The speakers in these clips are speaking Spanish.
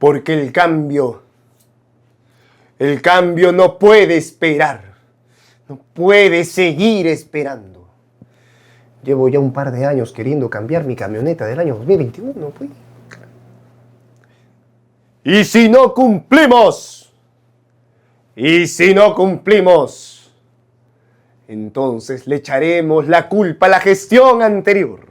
Porque el cambio no puede esperar, no puede seguir esperando. Llevo ya un par de años queriendo cambiar mi camioneta del año 2021, pues. Y si no cumplimos, entonces le echaremos la culpa a la gestión anterior,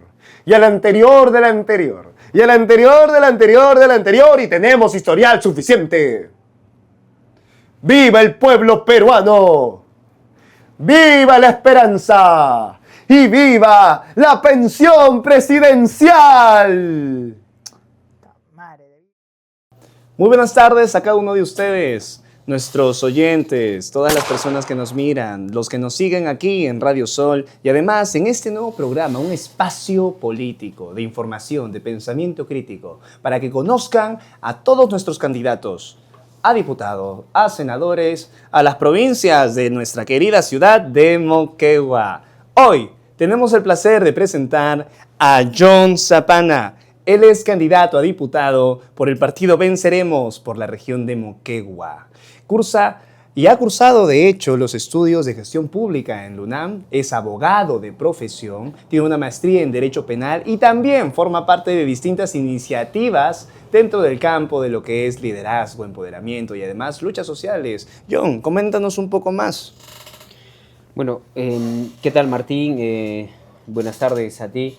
y al anterior de la anterior, y al anterior de la anterior de la anterior, y tenemos historial suficiente. ¡Viva el pueblo peruano! ¡Viva la esperanza! ¡Y viva la pensión presidencial! Muy buenas tardes a cada uno de ustedes, nuestros oyentes, todas las personas que nos miran, los que nos siguen aquí en Radio Sol y además en este nuevo programa, un espacio político de información, de pensamiento crítico, para que conozcan a todos nuestros candidatos, a diputados, a senadores, a las provincias de nuestra querida ciudad de Moquegua. Hoy tenemos el placer de presentar a John Zapana. Él es candidato a diputado por el partido Venceremos por la región de Moquegua. Cursa y ha cursado, de hecho, los estudios de gestión pública en la UNAM, es abogado de profesión, tiene una maestría en Derecho Penal y también forma parte de distintas iniciativas dentro del campo de lo que es liderazgo, empoderamiento y además luchas sociales. John, coméntanos un poco más. Bueno, ¿qué tal, Martín? Buenas tardes a ti.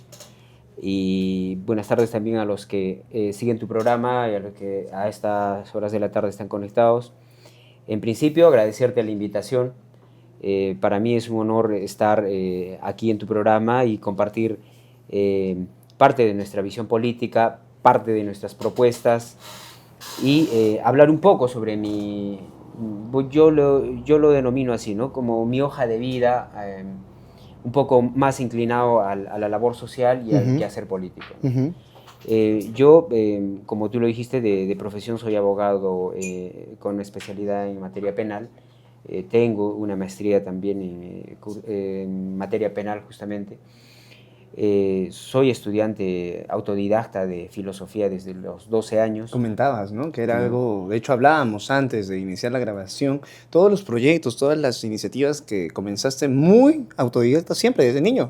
Y buenas tardes también a los que siguen tu programa y a los que a estas horas de la tarde están conectados. En principio, agradecerte la invitación. Para mí es un honor estar aquí en tu programa y compartir parte de nuestra visión política, parte de nuestras propuestas y hablar un poco sobre yo lo denomino así, ¿no? Como mi hoja de vida, un poco más inclinado a la labor social y al quehacer político. Yo, como tú lo dijiste, de profesión soy abogado con especialidad en materia penal. Tengo una maestría también en materia penal, justamente. Soy estudiante autodidacta de filosofía desde los 12 años. Comentabas, ¿no? Que era algo, de hecho hablábamos antes de iniciar la grabación, todos los proyectos, todas las iniciativas que comenzaste muy autodidacta siempre, desde niño.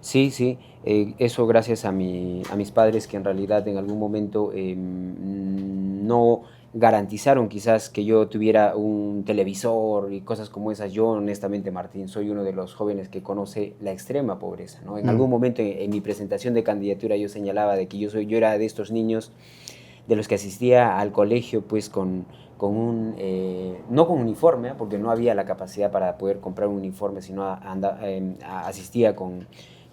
Sí, sí, eso gracias a mis padres que en realidad en algún momento no garantizaron quizás que yo tuviera un televisor y cosas como esas. Yo honestamente, Martín, soy uno de los jóvenes que conoce la extrema pobreza, ¿no? En algún momento en mi presentación de candidatura yo señalaba de que yo era de estos niños de los que asistía al colegio pues no con uniforme, porque no había la capacidad para poder comprar un uniforme, sino asistía con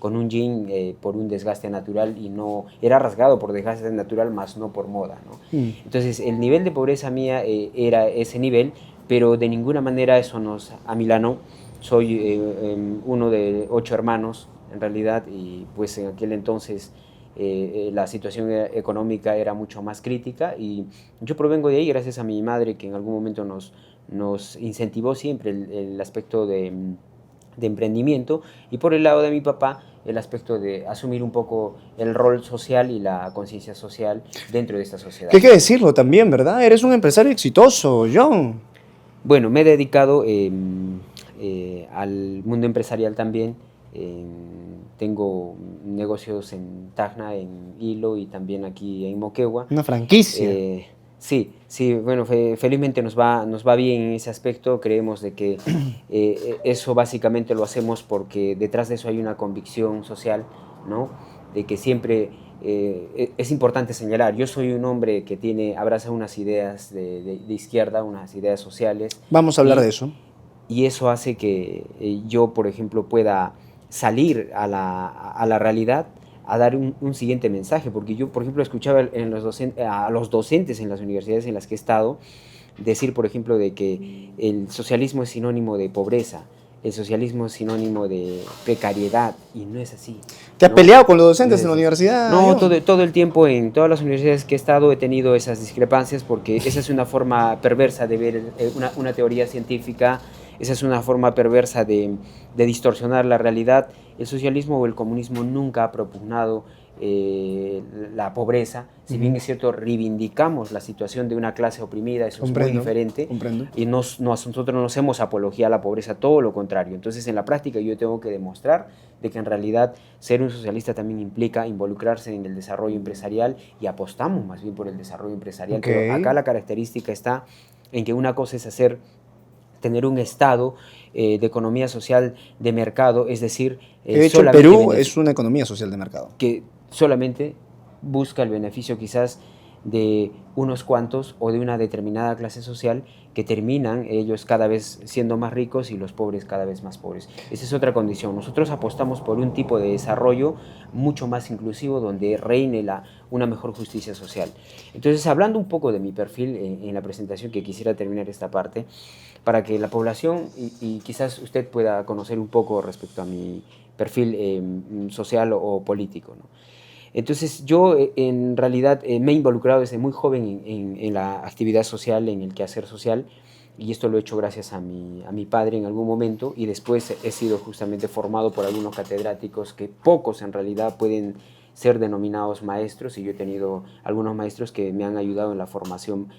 un jean por un desgaste natural y no era rasgado por desgaste natural, más no por moda, ¿no? Entonces el nivel de pobreza mía era ese nivel, pero de ninguna manera eso nos amilanó. Soy uno de 8 hermanos en realidad y pues en aquel entonces la situación económica era mucho más crítica y yo provengo de ahí gracias a mi madre que en algún momento nos incentivó siempre el aspecto de emprendimiento, y por el lado de mi papá el aspecto de asumir un poco el rol social y la conciencia social dentro de esta sociedad. ¿Qué hay que decirlo también, verdad? Eres un empresario exitoso, John. Bueno, me he dedicado al mundo empresarial también. Tengo negocios en Tacna, en Hilo y también aquí en Moquegua. Una franquicia. Sí, bueno, felizmente nos va bien en ese aspecto. Creemos de que eso básicamente lo hacemos porque detrás de eso hay una convicción social, ¿no? De que siempre es importante señalar, yo soy un hombre que abraza unas ideas de izquierda, unas ideas sociales. Vamos a hablar de eso. Y eso hace que yo, por ejemplo, pueda salir a la realidad a dar un siguiente mensaje, porque yo, por ejemplo, escuchaba a los docentes en las universidades en las que he estado decir, por ejemplo, de que el socialismo es sinónimo de pobreza, el socialismo es sinónimo de precariedad, y no es así. ¿Te has peleado con los docentes en la universidad? No, todo el tiempo en todas las universidades que he estado he tenido esas discrepancias, porque esa es una forma perversa de ver una teoría científica Esa es una forma perversa de distorsionar la realidad. El socialismo o el comunismo nunca ha propugnado la pobreza. Si bien es cierto, reivindicamos la situación de una clase oprimida, eso es muy diferente. Comprendo. Y nosotros no hacemos apología a la pobreza, todo lo contrario. Entonces, en la práctica yo tengo que demostrar de que en realidad ser un socialista también implica involucrarse en el desarrollo empresarial, y apostamos más bien por el desarrollo empresarial. Pero acá la característica está en que una cosa es tener un Estado de economía social de mercado, es decir, de hecho, el Perú es una economía social de mercado. Que solamente busca el beneficio quizás de unos cuantos o de una determinada clase social, que terminan ellos cada vez siendo más ricos y los pobres cada vez más pobres. Esa es otra condición. Nosotros apostamos por un tipo de desarrollo mucho más inclusivo, donde reine una mejor justicia social. Entonces, hablando un poco de mi perfil en la presentación, que quisiera terminar esta parte, para que la población y quizás usted pueda conocer un poco respecto a mi perfil social o político, ¿no? Entonces, yo en realidad me he involucrado desde muy joven en la actividad social, en el quehacer social, y esto lo he hecho gracias a mi padre en algún momento, y después he sido justamente formado por algunos catedráticos, que pocos en realidad pueden ser denominados maestros, y yo he tenido algunos maestros que me han ayudado en la formación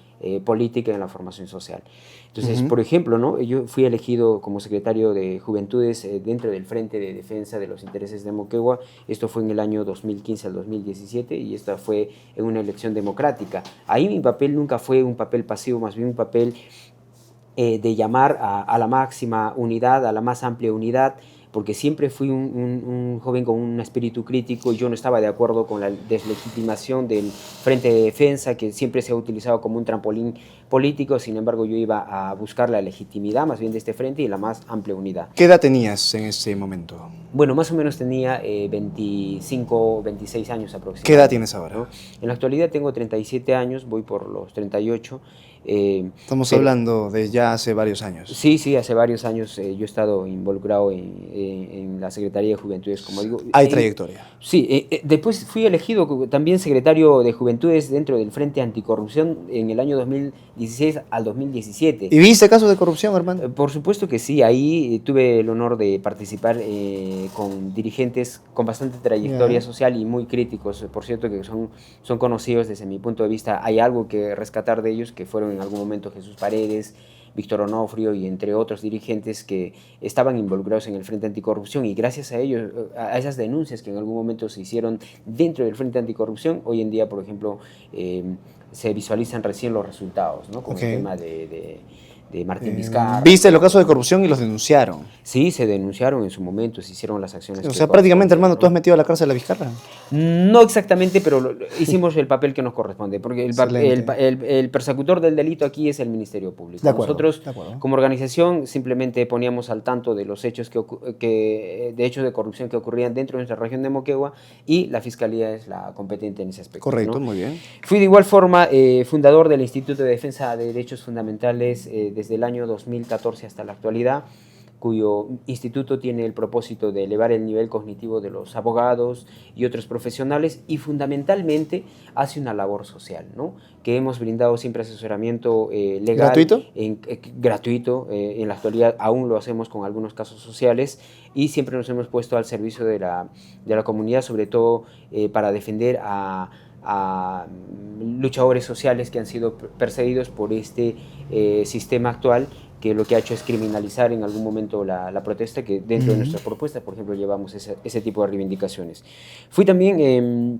política y en la formación social. Entonces, por ejemplo, ¿no? Yo fui elegido como secretario de Juventudes dentro del Frente de Defensa de los Intereses de Moquegua. Esto fue en el año 2015 al 2017, y esta fue en una elección democrática. Ahí mi papel nunca fue un papel pasivo, más bien un papel de llamar a la máxima unidad, a la más amplia unidad, porque siempre fui un joven con un espíritu crítico, y yo no estaba de acuerdo con la deslegitimación del Frente de Defensa, que siempre se ha utilizado como un trampolín político. Sin embargo, yo iba a buscar la legitimidad más bien de este frente y la más amplia unidad. ¿Qué edad tenías en ese momento? Bueno, más o menos tenía 25, 26 años aproximadamente. ¿Qué edad tienes ahora? ¿No? En la actualidad tengo 37 años, voy por los 38. Estamos hablando de ya hace varios años. Sí, hace varios años yo he estado involucrado en la Secretaría de Juventudes, como digo. Hay trayectoria. Sí, después fui elegido también secretario de Juventudes dentro del Frente Anticorrupción en el año 2016 al 2017. ¿Y viste casos de corrupción, hermano? Por supuesto que sí, ahí tuve el honor de participar con dirigentes con bastante trayectoria social y muy críticos, por cierto, que son conocidos desde mi punto de vista. Hay algo que rescatar de ellos, que fueron en algún momento Jesús Paredes, Víctor Onofrio y entre otros dirigentes que estaban involucrados en el Frente Anticorrupción, y gracias a ellos, a esas denuncias que en algún momento se hicieron dentro del Frente Anticorrupción, hoy en día, por ejemplo, se visualizan recién los resultados, ¿no? Con el tema de Martín Vizcarra. ¿Viste los casos de corrupción y los denunciaron? Sí, se denunciaron en su momento, se hicieron las acciones. O sea, prácticamente, hermano, ¿tú has metido a la cárcel a Vizcarra? No exactamente, pero hicimos el papel que nos corresponde, porque el persecutor del delito aquí es el Ministerio Público. Nosotros, como organización, simplemente poníamos al tanto de los hechos de hechos de corrupción que ocurrían dentro de nuestra región de Moquegua, y la Fiscalía es la competente en ese aspecto. Correcto, ¿no? Muy bien. Fui de igual forma fundador del Instituto de Defensa de Derechos Fundamentales desde el año 2014 hasta la actualidad, cuyo instituto tiene el propósito de elevar el nivel cognitivo de los abogados y otros profesionales, y fundamentalmente hace una labor social, ¿no? Que hemos brindado siempre asesoramiento legal. ¿Gratuito? Gratuito. En la actualidad aún lo hacemos con algunos casos sociales, y siempre nos hemos puesto al servicio de la comunidad, sobre todo para defender a luchadores sociales que han sido perseguidos por este sistema actual, que lo que ha hecho es criminalizar en algún momento la protesta, que dentro de nuestras propuestas, por ejemplo, llevamos ese tipo de reivindicaciones. Fui también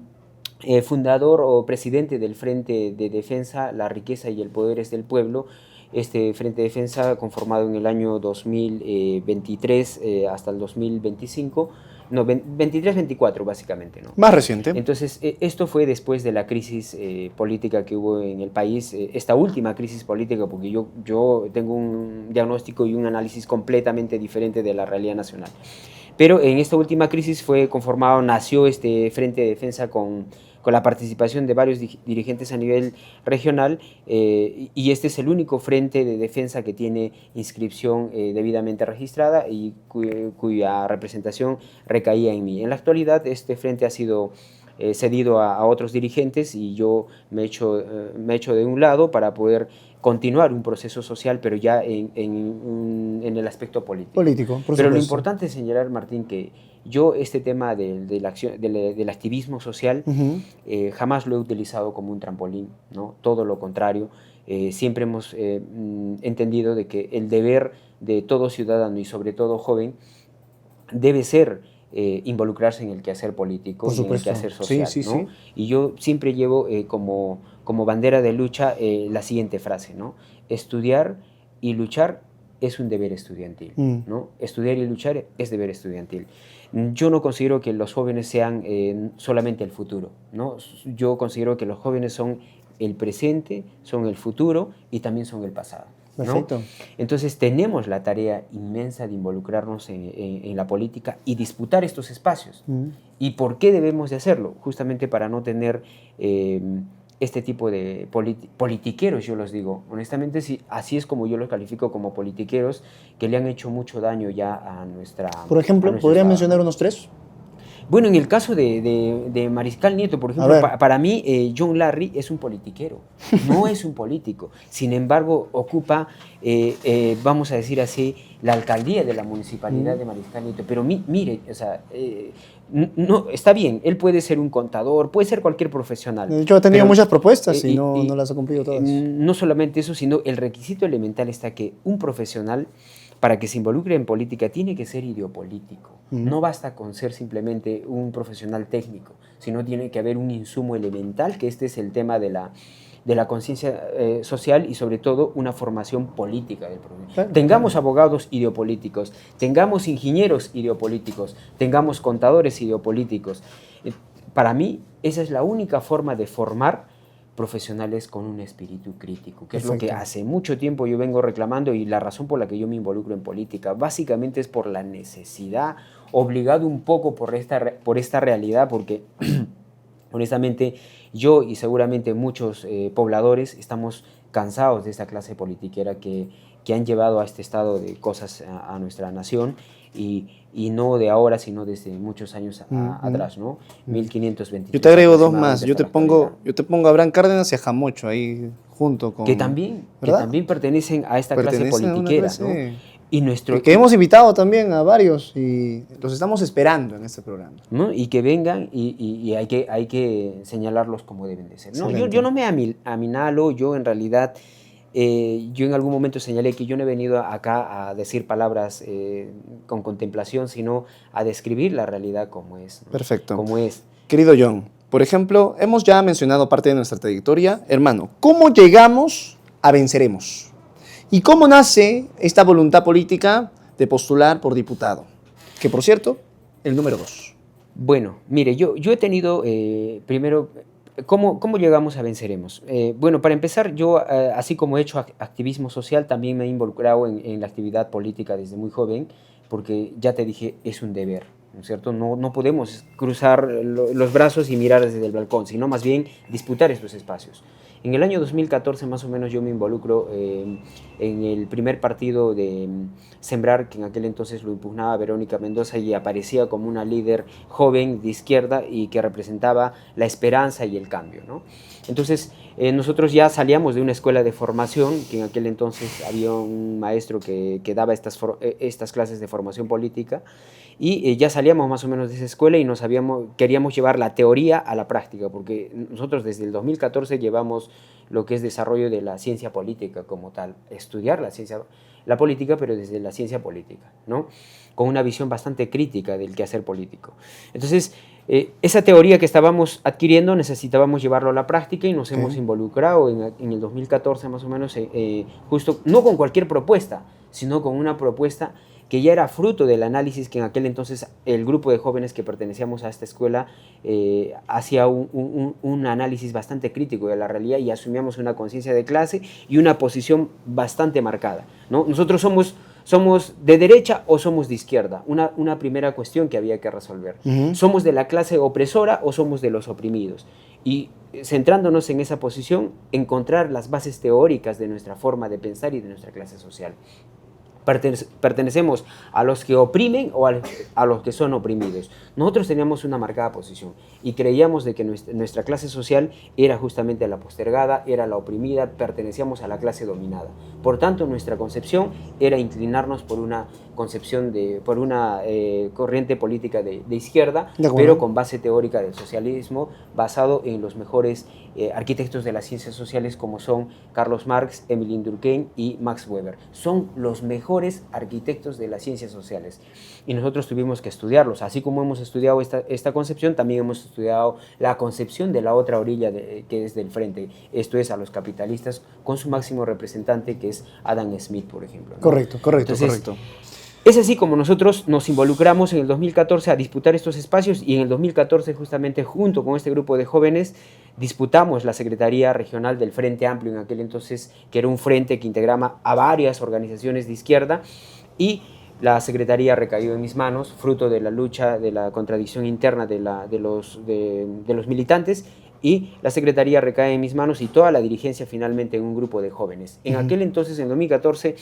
fundador o presidente del Frente de Defensa, la Riqueza y el Poder es del Pueblo. Este Frente de Defensa, conformado en el año 2023 hasta el 2025, no, 23-24 básicamente, ¿no? Más reciente. Entonces, esto fue después de la crisis política que hubo en el país, esta última crisis política, porque yo tengo un diagnóstico y un análisis completamente diferente de la realidad nacional. Pero en esta última crisis nació este Frente de Defensa con la participación de varios dirigentes a nivel regional, y este es el único frente de defensa que tiene inscripción debidamente registrada y cuya representación recaía en mí. En la actualidad, este frente ha sido cedido a otros dirigentes y yo me he hecho de un lado para poder continuar un proceso social, pero ya en el aspecto político. Político, por Pero lo supuesto. importante es señalar, Martín, que yo este tema del activismo social jamás lo he utilizado como un trampolín, ¿no? Todo lo contrario. Siempre hemos entendido de que el deber de todo ciudadano y sobre todo joven debe ser involucrarse en el quehacer político y en el quehacer social, sí, ¿no? Y yo siempre llevo como bandera de lucha la siguiente frase, ¿no? Estudiar y luchar es un deber estudiantil, ¿no? Estudiar y luchar es deber estudiantil. Yo no considero que los jóvenes sean solamente el futuro, ¿no? Yo considero que los jóvenes son el presente, son el futuro y también son el pasado, ¿no? Perfecto. Entonces tenemos la tarea inmensa de involucrarnos en la política y disputar estos espacios. ¿Y por qué debemos de hacerlo? Justamente para no tener este tipo de politiqueros, yo los digo. Honestamente, sí, así es como yo los califico, como politiqueros que le han hecho mucho daño ya a nuestra... Por ejemplo, ¿podría estado, mencionar ¿no? unos 3? Bueno, en el caso de Mariscal Nieto, por ejemplo, para mí John Larry es un politiquero, no es un político. Sin embargo, ocupa, vamos a decir así, la alcaldía de la municipalidad de Mariscal Nieto. Pero mire, o sea, no, está bien, él puede ser un contador, puede ser cualquier profesional. De hecho, ha tenido muchas propuestas y y no las ha cumplido todas. No solamente eso, sino el requisito elemental está que un profesional, para que se involucre en política, tiene que ser ideopolítico. No basta con ser simplemente un profesional técnico, sino tiene que haber un insumo elemental, que este es el tema de la conciencia social y sobre todo una formación política del problema. Claro, tengamos abogados ideopolíticos, tengamos ingenieros ideopolíticos, tengamos contadores ideopolíticos. Para mí, esa es la única forma de formar profesionales con un espíritu crítico, que es lo que hace mucho tiempo yo vengo reclamando, y la razón por la que yo me involucro en política básicamente es por la necesidad, obligado un poco por esta realidad, porque honestamente yo y seguramente muchos pobladores estamos cansados de esta clase politiquera que han llevado a este estado de cosas a nuestra nación, y no de ahora, sino desde muchos años atrás, ¿no? 1523. Yo te agrego 2 más. Yo te pongo a Abraham Cárdenas y a Jamocho ahí junto con... Que también pertenecen a esta clase politiquera, ¿no? Y que hemos invitado también a varios y los estamos esperando en este programa, ¿no? Y que vengan y hay que señalarlos como deben de ser, ¿no? Yo no me aminalo, yo en realidad... yo en algún momento señalé que yo no he venido acá a decir palabras con contemplación, sino a describir la realidad como es, ¿no? Perfecto. Como es. Querido John, por ejemplo, hemos ya mencionado parte de nuestra trayectoria. Hermano, ¿cómo llegamos a Venceremos? ¿Y cómo nace esta voluntad política de postular por diputado? Que, por cierto, el número 2. Bueno, mire, yo he tenido primero... ¿Cómo llegamos a Venceremos? Bueno, para empezar, yo, así como he hecho activismo social, también me he involucrado en la actividad política desde muy joven, porque ya te dije, es un deber, ¿no es cierto? No podemos cruzar los brazos y mirar desde el balcón, sino más bien disputar estos espacios. En el año 2014 más o menos yo me involucro en el primer partido de Sembrar, que en aquel entonces lo impugnaba Verónica Mendoza y aparecía como una líder joven de izquierda y que representaba la esperanza y el cambio, ¿no? Entonces nosotros ya salíamos de una escuela de formación, que en aquel entonces había un maestro que daba estas clases de formación política, y ya salíamos más o menos de esa escuela y queríamos llevar la teoría a la práctica, porque nosotros desde el 2014 llevamos lo que es desarrollo de la ciencia política como tal, estudiar la política, pero desde la ciencia política, ¿no? Con una visión bastante crítica del quehacer político. Entonces, esa teoría que estábamos adquiriendo necesitábamos llevarlo a la práctica y nos hemos involucrado en el 2014 más o menos, justo no con cualquier propuesta, sino con una propuesta que ya era fruto del análisis que en aquel entonces el grupo de jóvenes que pertenecíamos a esta escuela hacía un análisis bastante crítico de la realidad y asumíamos una conciencia de clase y una posición bastante marcada, ¿no? Nosotros somos de derecha o somos de izquierda, una primera cuestión que había que resolver. ¿Somos de la clase opresora o somos de los oprimidos? Y centrándonos en esa posición, encontrar las bases teóricas de nuestra forma de pensar y de nuestra clase social. pertenecemos a los que oprimen o a los que son oprimidos. Nosotros teníamos una marcada posición y creíamos de que nuestra clase social era justamente la postergada, era la oprimida, pertenecíamos a la clase dominada. Por tanto, nuestra concepción era inclinarnos por una por una corriente política de izquierda, pero con base teórica del socialismo, basado en los mejores arquitectos de las ciencias sociales como son Carlos Marx, Emile Durkheim y Max Weber. Son los mejores arquitectos de las ciencias sociales y nosotros tuvimos que estudiarlos. Así como hemos estudiado esta concepción, también hemos estudiado la concepción de la otra orilla que es del frente, esto es a los capitalistas con su máximo representante que es Adam Smith, por ejemplo, ¿no? Correcto. Entonces, es así como nosotros nos involucramos en el 2014 a disputar estos espacios y en el 2014 justamente junto con este grupo de jóvenes disputamos la Secretaría Regional del Frente Amplio en aquel entonces, que era un frente que integraba a varias organizaciones de izquierda, y la Secretaría recayó en mis manos, fruto de la lucha, de la contradicción interna de los militantes, y la Secretaría recae en mis manos y toda la dirigencia finalmente en un grupo de jóvenes. En aquel entonces, en 2014,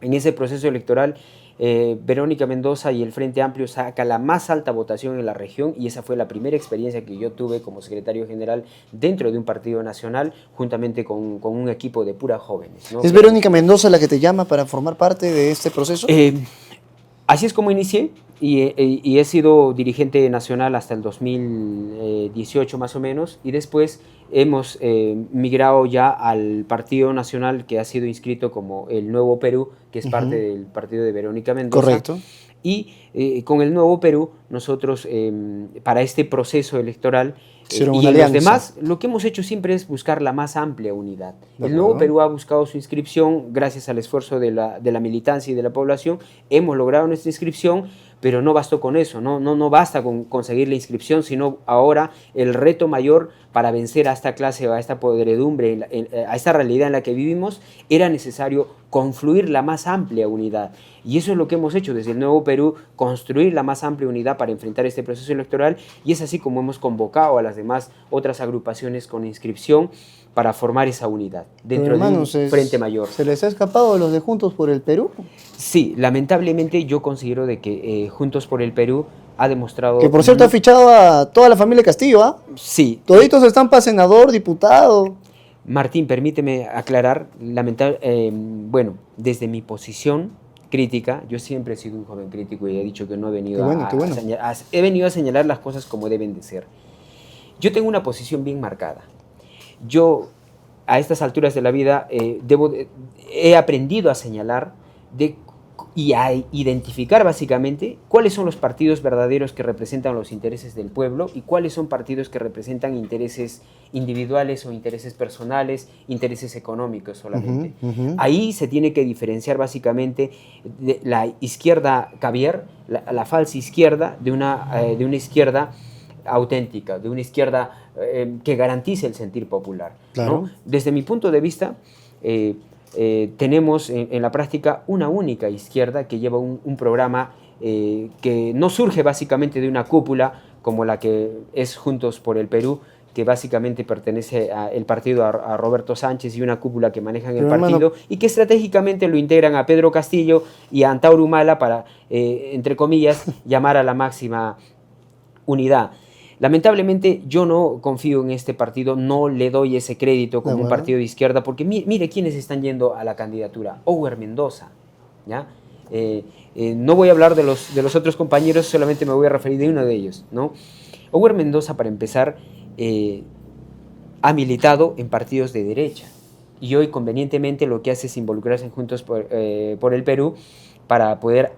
en ese proceso electoral, Verónica Mendoza y el Frente Amplio saca la más alta votación en la región y esa fue la primera experiencia que yo tuve como secretario general dentro de un partido nacional juntamente con un equipo de puras jóvenes, ¿no? ¿Es Verónica Mendoza la que te llama para formar parte de este proceso? Así es como inicié y he sido dirigente nacional hasta el 2018 más o menos y después hemos migrado ya al Partido Nacional que ha sido inscrito como el Nuevo Perú, que es parte del partido de Verónica Mendoza. Correcto. Y con el Nuevo Perú, nosotros para este proceso electoral y una en alianza. los demás, lo que hemos hecho siempre es buscar la más amplia unidad. El Nuevo Perú ha buscado su inscripción gracias al esfuerzo de la militancia y de la población. Hemos logrado nuestra inscripción, pero no bastó con eso, no basta con conseguir la inscripción, sino ahora el reto mayor para vencer a esta clase, a esta podredumbre, a esta realidad en la que vivimos, era necesario confluir la más amplia unidad. Y eso es lo que hemos hecho desde el Nuevo Perú, construir la más amplia unidad para enfrentar este proceso electoral, y es así como hemos convocado a las demás otras agrupaciones con inscripción para formar esa unidad dentro de un frente mayor. ¿Se les ha escapado a los de Juntos por el Perú? Sí, lamentablemente yo considero de que Juntos por el Perú ha demostrado... Que por cierto ha fichado a toda la familia Castillo, ¿ah? Sí. Toditos están para senador, diputado. Martín, permíteme aclarar, bueno, desde mi posición crítica, yo siempre he sido un joven crítico y he dicho que no he venido he venido a señalar las cosas como deben de ser. Yo tengo una posición bien marcada. Yo, a estas alturas de la vida, he aprendido a señalar y a identificar básicamente cuáles son los partidos verdaderos que representan los intereses del pueblo y cuáles son partidos que representan intereses individuales o intereses personales, intereses económicos solamente. Ahí se tiene que diferenciar básicamente de la izquierda caviar, la falsa izquierda, de una izquierda auténtica, de una izquierda que garantice el sentir popular, claro, ¿no? Desde mi punto de vista, tenemos en la práctica una única izquierda que lleva un programa que no surge básicamente de una cúpula como la que es Juntos por el Perú, que básicamente pertenece el partido a Roberto Sánchez y una cúpula que manejan el partido y que estratégicamente lo integran a Pedro Castillo y a Antauro Humala para, entre comillas, llamar a la máxima unidad. Lamentablemente yo no confío en este partido, no le doy ese crédito como un partido de izquierda, porque mire quiénes están yendo a la candidatura. Ower Mendoza, ¿ya? No voy a hablar de los otros compañeros, solamente me voy a referir de uno de ellos, ¿no? Ower Mendoza, para empezar, ha militado en partidos de derecha y hoy convenientemente lo que hace es involucrarse en Juntos por el Perú para poder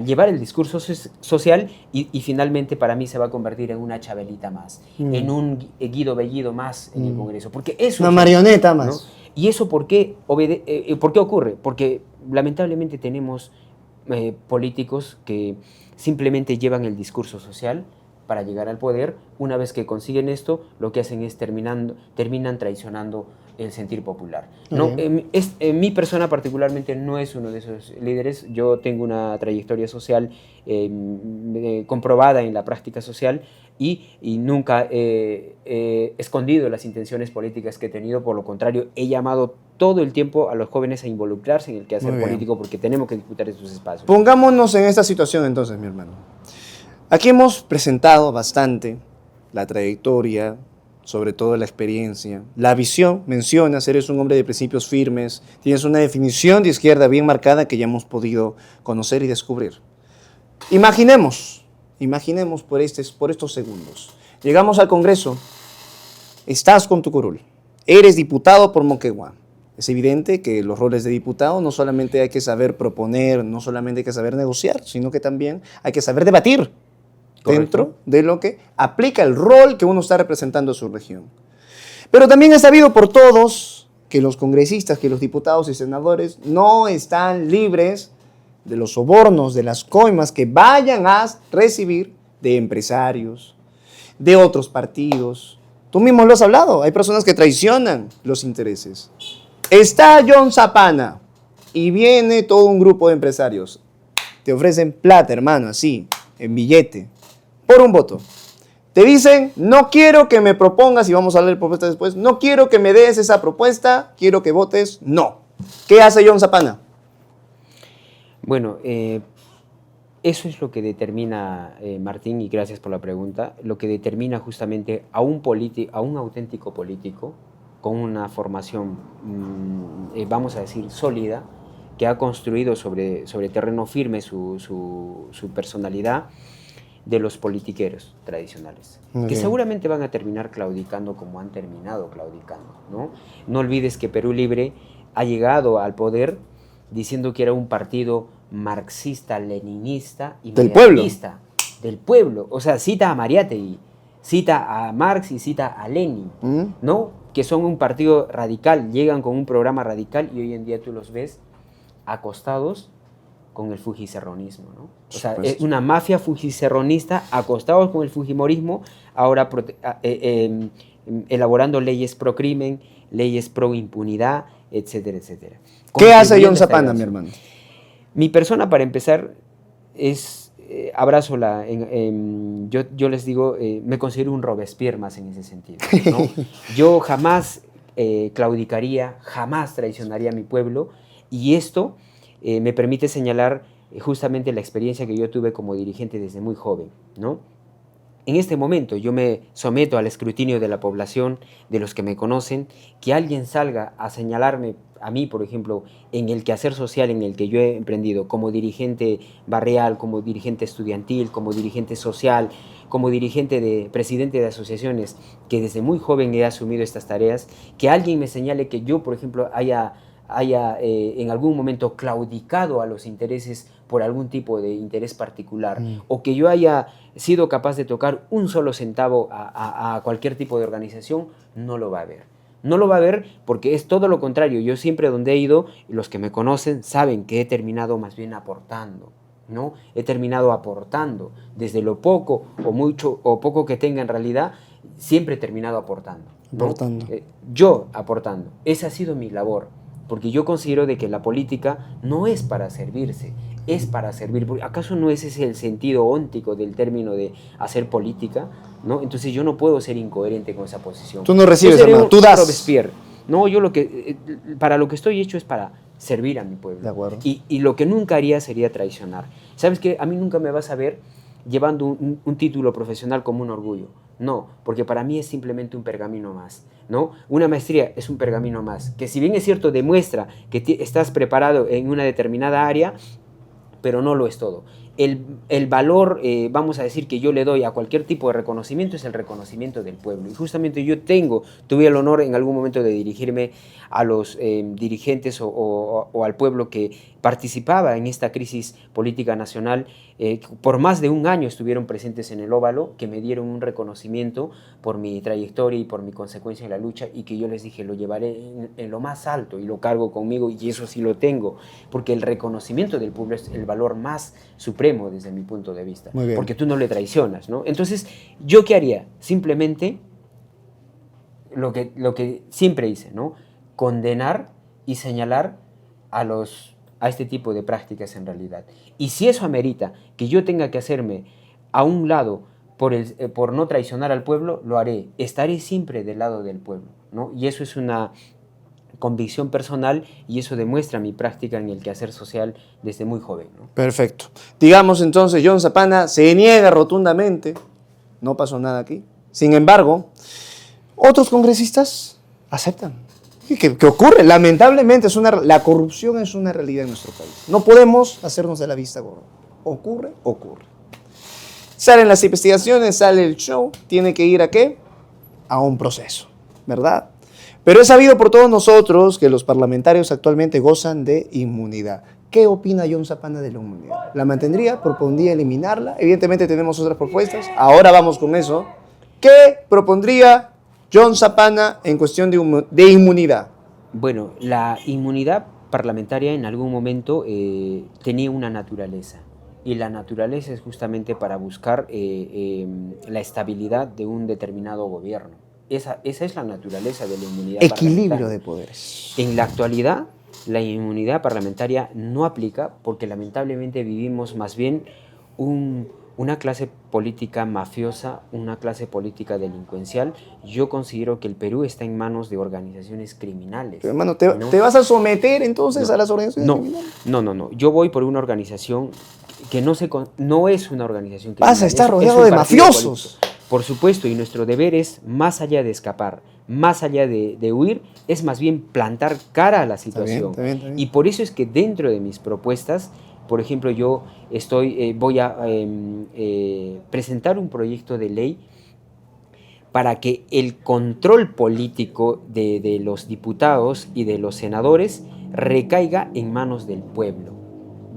llevar el discurso social y finalmente para mí se va a convertir en una Chabelita más, en un Guido Bellido más en el Congreso. Porque eso una marioneta más. ¿no? ¿Y eso por qué ocurre? Porque lamentablemente tenemos políticos que simplemente llevan el discurso social para llegar al poder. Una vez que consiguen esto, lo que hacen es terminan traicionando el sentir popular. No, mi persona particularmente no es uno de esos líderes. Yo tengo una trayectoria social comprobada en la práctica social y nunca he escondido las intenciones políticas que he tenido. Por lo contrario, he llamado todo el tiempo a los jóvenes a involucrarse en el quehacer político porque tenemos que disputar esos espacios. Pongámonos en esta situación entonces, mi hermano. Aquí hemos presentado bastante la trayectoria, sobre todo la experiencia, la visión. Mencionas, eres un hombre de principios firmes, tienes una definición de izquierda bien marcada que ya hemos podido conocer y descubrir. Imaginemos por estos segundos. Llegamos al Congreso, estás con tu curul, eres diputado por Moquegua. Es evidente que los roles de diputado no solamente hay que saber proponer, no solamente hay que saber negociar, sino que también hay que saber debatir. Correcto. Dentro de lo que aplica el rol que uno está representando a su región. Pero también es sabido por todos que los congresistas, que los diputados y senadores no están libres de los sobornos, de las coimas que vayan a recibir de empresarios, de otros partidos. Tú mismo lo has hablado, hay personas que traicionan los intereses. Está John Zapana y viene todo un grupo de empresarios. Te ofrecen plata, hermano, así, en billete, por un voto. Te dicen, no quiero que me propongas, y vamos a hablar de propuesta después, no quiero que me des esa propuesta, quiero que votes no. ¿Qué hace John Zapana? Bueno, eso es lo que determina, Martín, y gracias por la pregunta, lo que determina justamente a un auténtico político con una formación, vamos a decir, sólida, que ha construido sobre terreno firme su personalidad, de los politiqueros tradicionales, que seguramente van a terminar claudicando como han terminado claudicando, ¿no? No olvides que Perú Libre ha llegado al poder diciendo que era un partido marxista, leninista y mediatista. Del pueblo. O sea, cita a Mariátegui, cita a Marx y cita a Lenin, ¿no? Que son un partido radical, llegan con un programa radical y hoy en día tú los ves acostados con el fujicerronismo, ¿no? O sea, es una mafia fujicerronista acostados con el fujimorismo, ahora elaborando leyes pro crimen, leyes pro impunidad, etcétera, etcétera. ¿Qué hace John Zapana, mi hermano? Mi persona, para empezar, es abrazo yo les digo, me considero un Robespierre más en ese sentido, ¿no? Yo jamás claudicaría, jamás traicionaría a mi pueblo, y esto me permite señalar justamente la experiencia que yo tuve como dirigente desde muy joven, ¿no? En este momento yo me someto al escrutinio de la población, de los que me conocen, que alguien salga a señalarme a mí, por ejemplo, en el quehacer social en el que yo he emprendido, como dirigente barrial, como dirigente estudiantil, como dirigente social, como presidente de asociaciones, que desde muy joven he asumido estas tareas, que alguien me señale que yo, por ejemplo, haya en algún momento claudicado a los intereses por algún tipo de interés particular, o que yo haya sido capaz de tocar un solo centavo a cualquier tipo de organización, no lo va a ver. No lo va a ver porque es todo lo contrario. Yo siempre donde he ido, los que me conocen saben que he terminado más bien aportando, ¿no? He terminado aportando desde lo poco o mucho o poco que tenga en realidad, siempre he terminado aportando, ¿no? Aportando. Yo aportando. Esa ha sido mi labor. Porque yo considero de que la política no es para servirse, es para servir. ¿Acaso no ese es el sentido óntico del término de hacer política? ¿No? Entonces yo no puedo ser incoherente con esa posición. Tú no recibes, hermano, tú das. Robespierre. No, yo para lo que estoy hecho es para servir a mi pueblo. De acuerdo. Y lo que nunca haría sería traicionar. ¿Sabes qué? A mí nunca me vas a ver llevando un título profesional como un orgullo. No, porque para mí es simplemente un pergamino más, ¿no? Una maestría es un pergamino más, que si bien es cierto demuestra que estás preparado en una determinada área, pero no lo es todo. El valor, vamos a decir, que yo le doy a cualquier tipo de reconocimiento es el reconocimiento del pueblo. Y justamente yo tuve el honor en algún momento de dirigirme a los dirigentes o al pueblo que participaba en esta crisis política nacional. Por más de un año estuvieron presentes en el Óvalo, que me dieron un reconocimiento por mi trayectoria y por mi consecuencia en la lucha, y que yo les dije, lo llevaré en lo más alto y lo cargo conmigo, y eso sí lo tengo, porque el reconocimiento del pueblo es el valor más supremo desde mi punto de vista, porque tú no le traicionas, ¿no? Entonces, ¿yo qué haría? Simplemente lo que siempre hice, ¿no? condenar y señalar a este tipo de prácticas en realidad. Y si eso amerita que yo tenga que hacerme a un lado por no traicionar al pueblo, lo haré. Estaré siempre del lado del pueblo, ¿no? Y eso es una convicción personal y eso demuestra mi práctica en el quehacer social desde muy joven, ¿no? Perfecto. Digamos entonces, John Zapana se niega rotundamente, no pasó nada aquí. Sin embargo, otros congresistas aceptan. ¿Qué ocurre? Lamentablemente, la corrupción es una realidad en nuestro país. No podemos hacernos de la vista gorda. Ocurre. Salen las investigaciones, sale el show, tiene que ir ¿a qué? A un proceso, ¿verdad? Pero es sabido por todos nosotros que los parlamentarios actualmente gozan de inmunidad. ¿Qué opina John Zapana de la inmunidad? ¿La mantendría? ¿Propondría eliminarla? Evidentemente tenemos otras propuestas. Ahora vamos con eso. ¿Qué propondría John Zapana en cuestión de inmunidad? Bueno, la inmunidad parlamentaria en algún momento tenía una naturaleza. Y la naturaleza es justamente para buscar la estabilidad de un determinado gobierno. Esa es la naturaleza de la inmunidad Equilibrio parlamentaria. de poderes. En la actualidad, la inmunidad parlamentaria no aplica porque lamentablemente vivimos más bien una clase política mafiosa, una clase política delincuencial. Yo considero que el Perú está en manos de organizaciones criminales. Pero, hermano, ¿no? ¿te vas a someter entonces No. a las organizaciones No, criminales? no. Yo voy por una organización que no es una organización criminal. Vas a estar es rodeado un de partido mafiosos. político. Por supuesto, y nuestro deber es, más allá de escapar, más allá de huir, es más bien plantar cara a la situación. Está bien. Y por eso es que dentro de mis propuestas, por ejemplo, yo voy a presentar un proyecto de ley para que el control político de los diputados y de los senadores recaiga en manos del pueblo.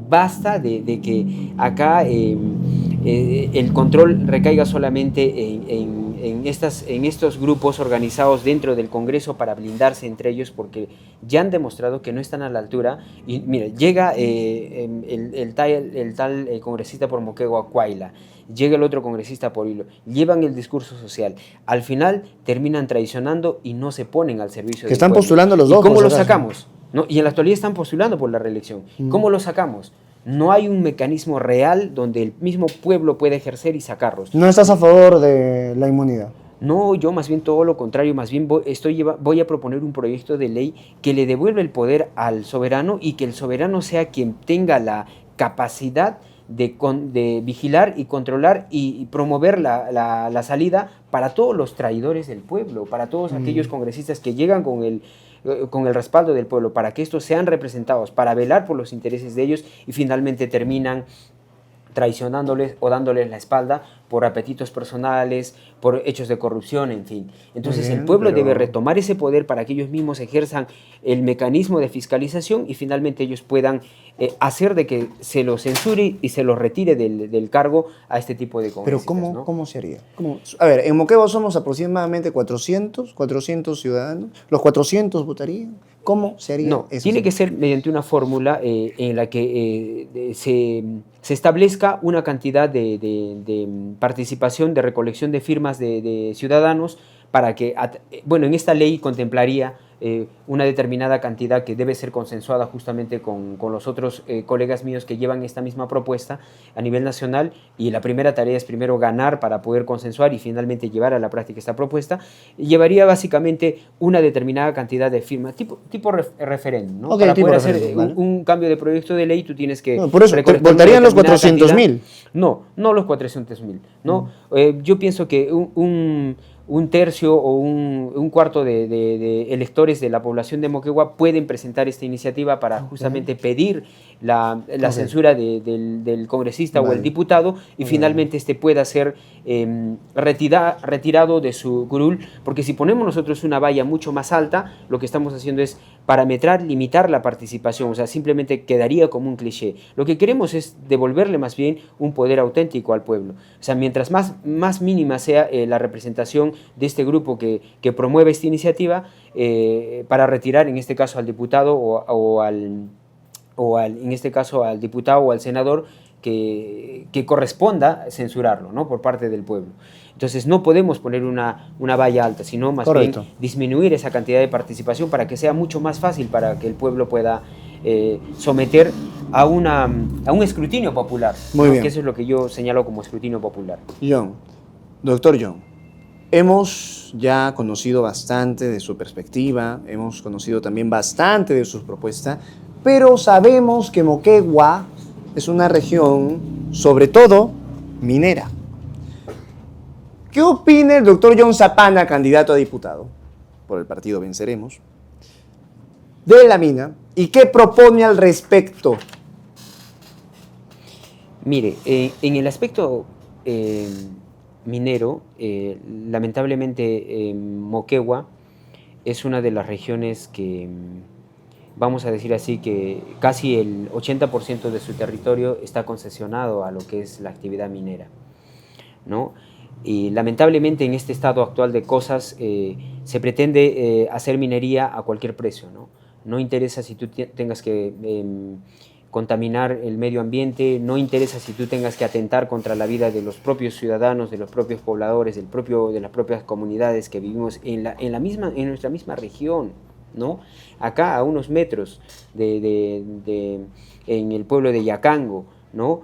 Basta de que acá el control recaiga solamente en estos grupos organizados dentro del Congreso para blindarse entre ellos, porque ya han demostrado que no están a la altura. Y mira, llega el tal congresista por Moquegua, Cuaila, llega el otro congresista por Hilo, llevan el discurso social, al final terminan traicionando y no se ponen al servicio del están pueblo. postulando los ¿Y dos, cómo por lo si acaso. sacamos? ¿No? Y en la actualidad están postulando por la reelección. ¿Cómo lo sacamos? No hay un mecanismo real donde el mismo pueblo pueda ejercer y sacarlos. ¿No estás a favor de la inmunidad? No, yo más bien todo lo contrario, más bien voy a proponer un proyecto de ley que le devuelva el poder al soberano y que el soberano sea quien tenga la capacidad de vigilar y controlar y promover la salida para todos los traidores del pueblo, para todos aquellos congresistas que llegan con el respaldo del pueblo, para que estos sean representados, para velar por los intereses de ellos y finalmente terminan traicionándoles o dándoles la espalda por apetitos personales, por hechos de corrupción, en fin. Entonces Bien, el pueblo pero debe retomar ese poder para que ellos mismos ejerzan el mecanismo de fiscalización y finalmente ellos puedan hacer de que se los censure y se los retire del cargo a este tipo de Pero congresistas, ¿no? ¿cómo se haría? A ver, en Moquegua somos aproximadamente 400 ciudadanos. ¿Los 400 votarían? ¿Cómo se haría No, eso? tiene que ser mediante una fórmula en la que se establezca una cantidad de participación, de recolección de firmas de ciudadanos para que, bueno, en esta ley contemplaría una determinada cantidad que debe ser consensuada justamente con los otros colegas míos que llevan esta misma propuesta a nivel nacional, y la primera tarea es primero ganar para poder consensuar y finalmente llevar a la práctica esta propuesta. Llevaría básicamente una determinada cantidad de firmas, tipo referéndum, ¿no? Ok, Para tipo poder hacer referéndum, ¿vale? un cambio de proyecto de ley, tú tienes que... No, por eso, recolectar una ¿votarían los determinada 400.000? cantidad. No los 400.000, ¿no? Yo pienso que un tercio o un cuarto de electores de la población de Moquegua pueden presentar esta iniciativa para justamente pedir la censura del congresista o el diputado y finalmente este pueda ser retirado de su curul, porque si ponemos nosotros una valla mucho más alta, lo que estamos haciendo es parametrar, limitar la participación, o sea, simplemente quedaría como un cliché. Lo que queremos es devolverle más bien un poder auténtico al pueblo. O sea, mientras más mínima sea la representación de este grupo que promueve esta iniciativa, para retirar en este caso al diputado en este caso al diputado o al senador que corresponda censurarlo, ¿no? Por parte del pueblo. Entonces no podemos poner una valla alta, sino más Correcto. bien disminuir esa cantidad de participación para que sea mucho más fácil para que el pueblo pueda someter a un escrutinio popular. Muy bien. Que eso es lo que yo señalo como escrutinio popular. John, doctor John, hemos ya conocido bastante de su perspectiva, hemos conocido también bastante de sus propuestas, pero sabemos que Moquegua es una región, sobre todo, minera. ¿Qué opina el doctor John Zapana, candidato a diputado por el partido Venceremos, de la mina y qué propone al respecto? Mire, en el aspecto minero, lamentablemente Moquegua es una de las regiones que, vamos a decir así, que casi el 80% de su territorio está concesionado a lo que es la actividad minera, ¿no? Y lamentablemente en este estado actual de cosas se pretende hacer minería a cualquier precio, ¿no? No interesa si tú tengas que contaminar el medio ambiente, no interesa si tú tengas que atentar contra la vida de los propios ciudadanos, de los propios pobladores, de las propias comunidades que vivimos en nuestra misma región, ¿no? Acá a unos metros en el pueblo de Yacango, ¿no?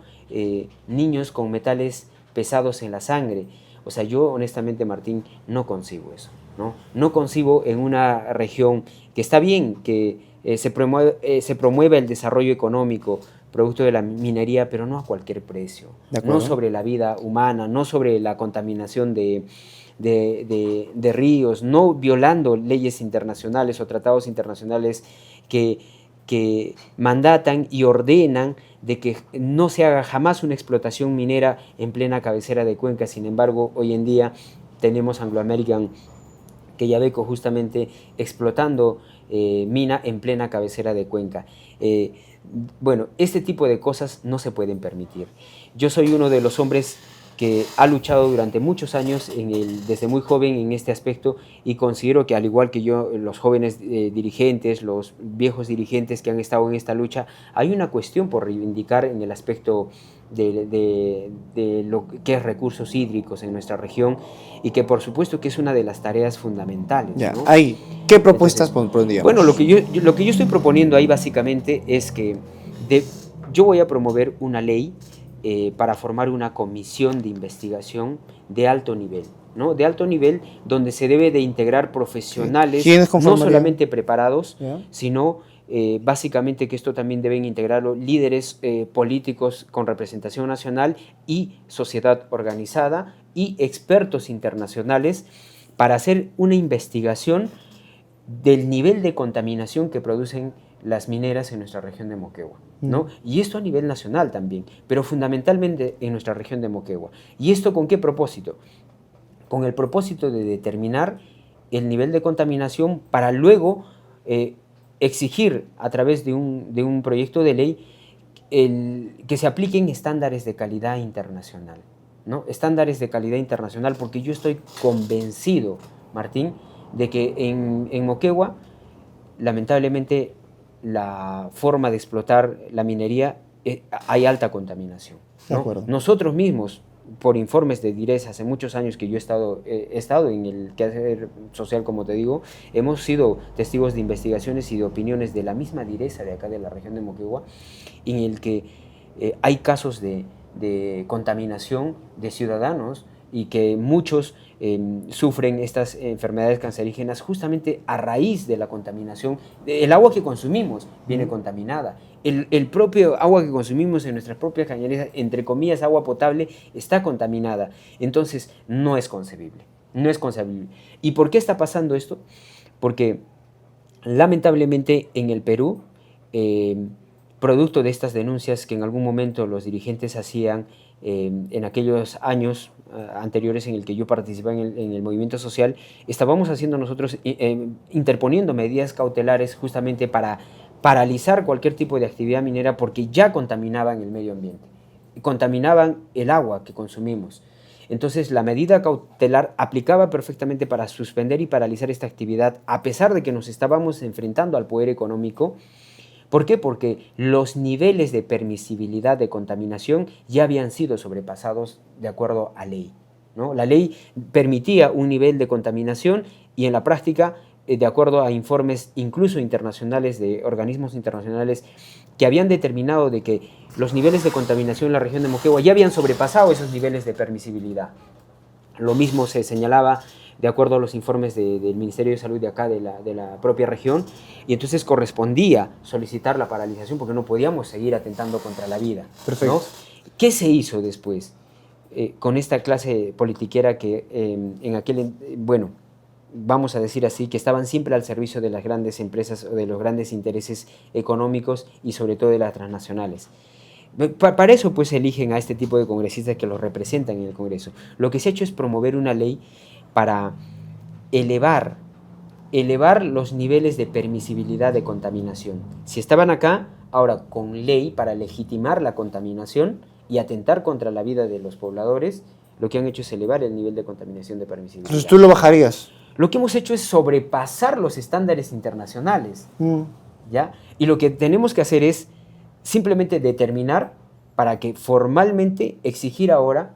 Niños con metales pesados en la sangre. O sea, yo honestamente, Martín, no concibo eso, ¿no? No concibo en una región que está bien que se promueva el desarrollo económico producto de la minería, pero no a cualquier precio, no sobre la vida humana, no sobre la contaminación de ríos, no violando leyes internacionales o tratados internacionales que mandatan y ordenan de que no se haga jamás una explotación minera en plena cabecera de Cuenca. Sin embargo, hoy en día tenemos Anglo American Quellaveco justamente explotando mina en plena cabecera de Cuenca. Bueno, este tipo de cosas no se pueden permitir. Yo soy uno de los hombres que ha luchado durante muchos años desde muy joven en este aspecto, y considero que al igual que yo, los jóvenes dirigentes, los viejos dirigentes que han estado en esta lucha, hay una cuestión por reivindicar en el aspecto de lo que es recursos hídricos en nuestra región, y que por supuesto que es una de las tareas fundamentales, Ya, ¿no? ahí, ¿qué propuestas pondríamos? Bueno, lo que yo estoy proponiendo ahí básicamente es que yo voy a promover una ley para formar una comisión de investigación de alto nivel, ¿no? De alto nivel, donde se debe de integrar profesionales no solamente preparados, ¿ya? Sino básicamente que esto también deben integrarlo líderes políticos con representación nacional y sociedad organizada y expertos internacionales para hacer una investigación del nivel de contaminación que producen las mineras en nuestra región de Moquegua, ¿no? Y esto a nivel nacional también, pero fundamentalmente en nuestra región de Moquegua. ¿Y esto con qué propósito? Con el propósito de determinar el nivel de contaminación para luego exigir a través de un proyecto de ley que se apliquen estándares de calidad internacional, ¿no? Estándares de calidad internacional, porque yo estoy convencido, Martín, de que en Moquegua, lamentablemente, la forma de explotar la minería, hay alta contaminación, ¿no? De acuerdo. Nosotros mismos, por informes de DIRES, hace muchos años que yo he estado en el quehacer social, como te digo, hemos sido testigos de investigaciones y de opiniones de la misma DIRESA de acá de la región de Moquegua, en el que hay casos de contaminación de ciudadanos y que muchos sufren estas enfermedades cancerígenas justamente a raíz de la contaminación. El agua que consumimos viene contaminada. El propio agua que consumimos en nuestras propias cañerías, entre comillas, agua potable, está contaminada. Entonces, no es concebible. No es concebible. ¿Y por qué está pasando esto? Porque, lamentablemente, en el Perú, producto de estas denuncias que en algún momento los dirigentes hacían en aquellos años anteriores en el que yo participaba en el movimiento social, estábamos haciendo nosotros, interponiendo medidas cautelares justamente para paralizar cualquier tipo de actividad minera, porque ya contaminaban el medio ambiente, contaminaban el agua que consumimos. Entonces la medida cautelar aplicaba perfectamente para suspender y paralizar esta actividad, a pesar de que nos estábamos enfrentando al poder económico. ¿Por qué? Porque los niveles de permisibilidad de contaminación ya habían sido sobrepasados de acuerdo a ley, ¿no? La ley permitía un nivel de contaminación y en la práctica, de acuerdo a informes incluso internacionales de organismos internacionales que habían determinado de que los niveles de contaminación en la región de Moquegua ya habían sobrepasado esos niveles de permisibilidad. Lo mismo se señalaba de acuerdo a los informes del Ministerio de Salud de acá, de la propia región, y entonces correspondía solicitar la paralización porque no podíamos seguir atentando contra la vida. Perfecto. ¿No? ¿Qué se hizo después con esta clase politiquera que bueno, vamos a decir así, que estaban siempre al servicio de las grandes empresas o de los grandes intereses económicos y sobre todo de las transnacionales? Para eso pues eligen a este tipo de congresistas que los representan en el Congreso. Lo que se ha hecho es promover una ley para elevar los niveles de permisibilidad de contaminación. Si estaban acá, ahora con ley para legitimar la contaminación y atentar contra la vida de los pobladores, lo que han hecho es elevar el nivel de contaminación de permisibilidad. Entonces tú lo bajarías. Lo que hemos hecho es sobrepasar los estándares internacionales, ¿ya? Y lo que tenemos que hacer es simplemente determinar para que formalmente exigir ahora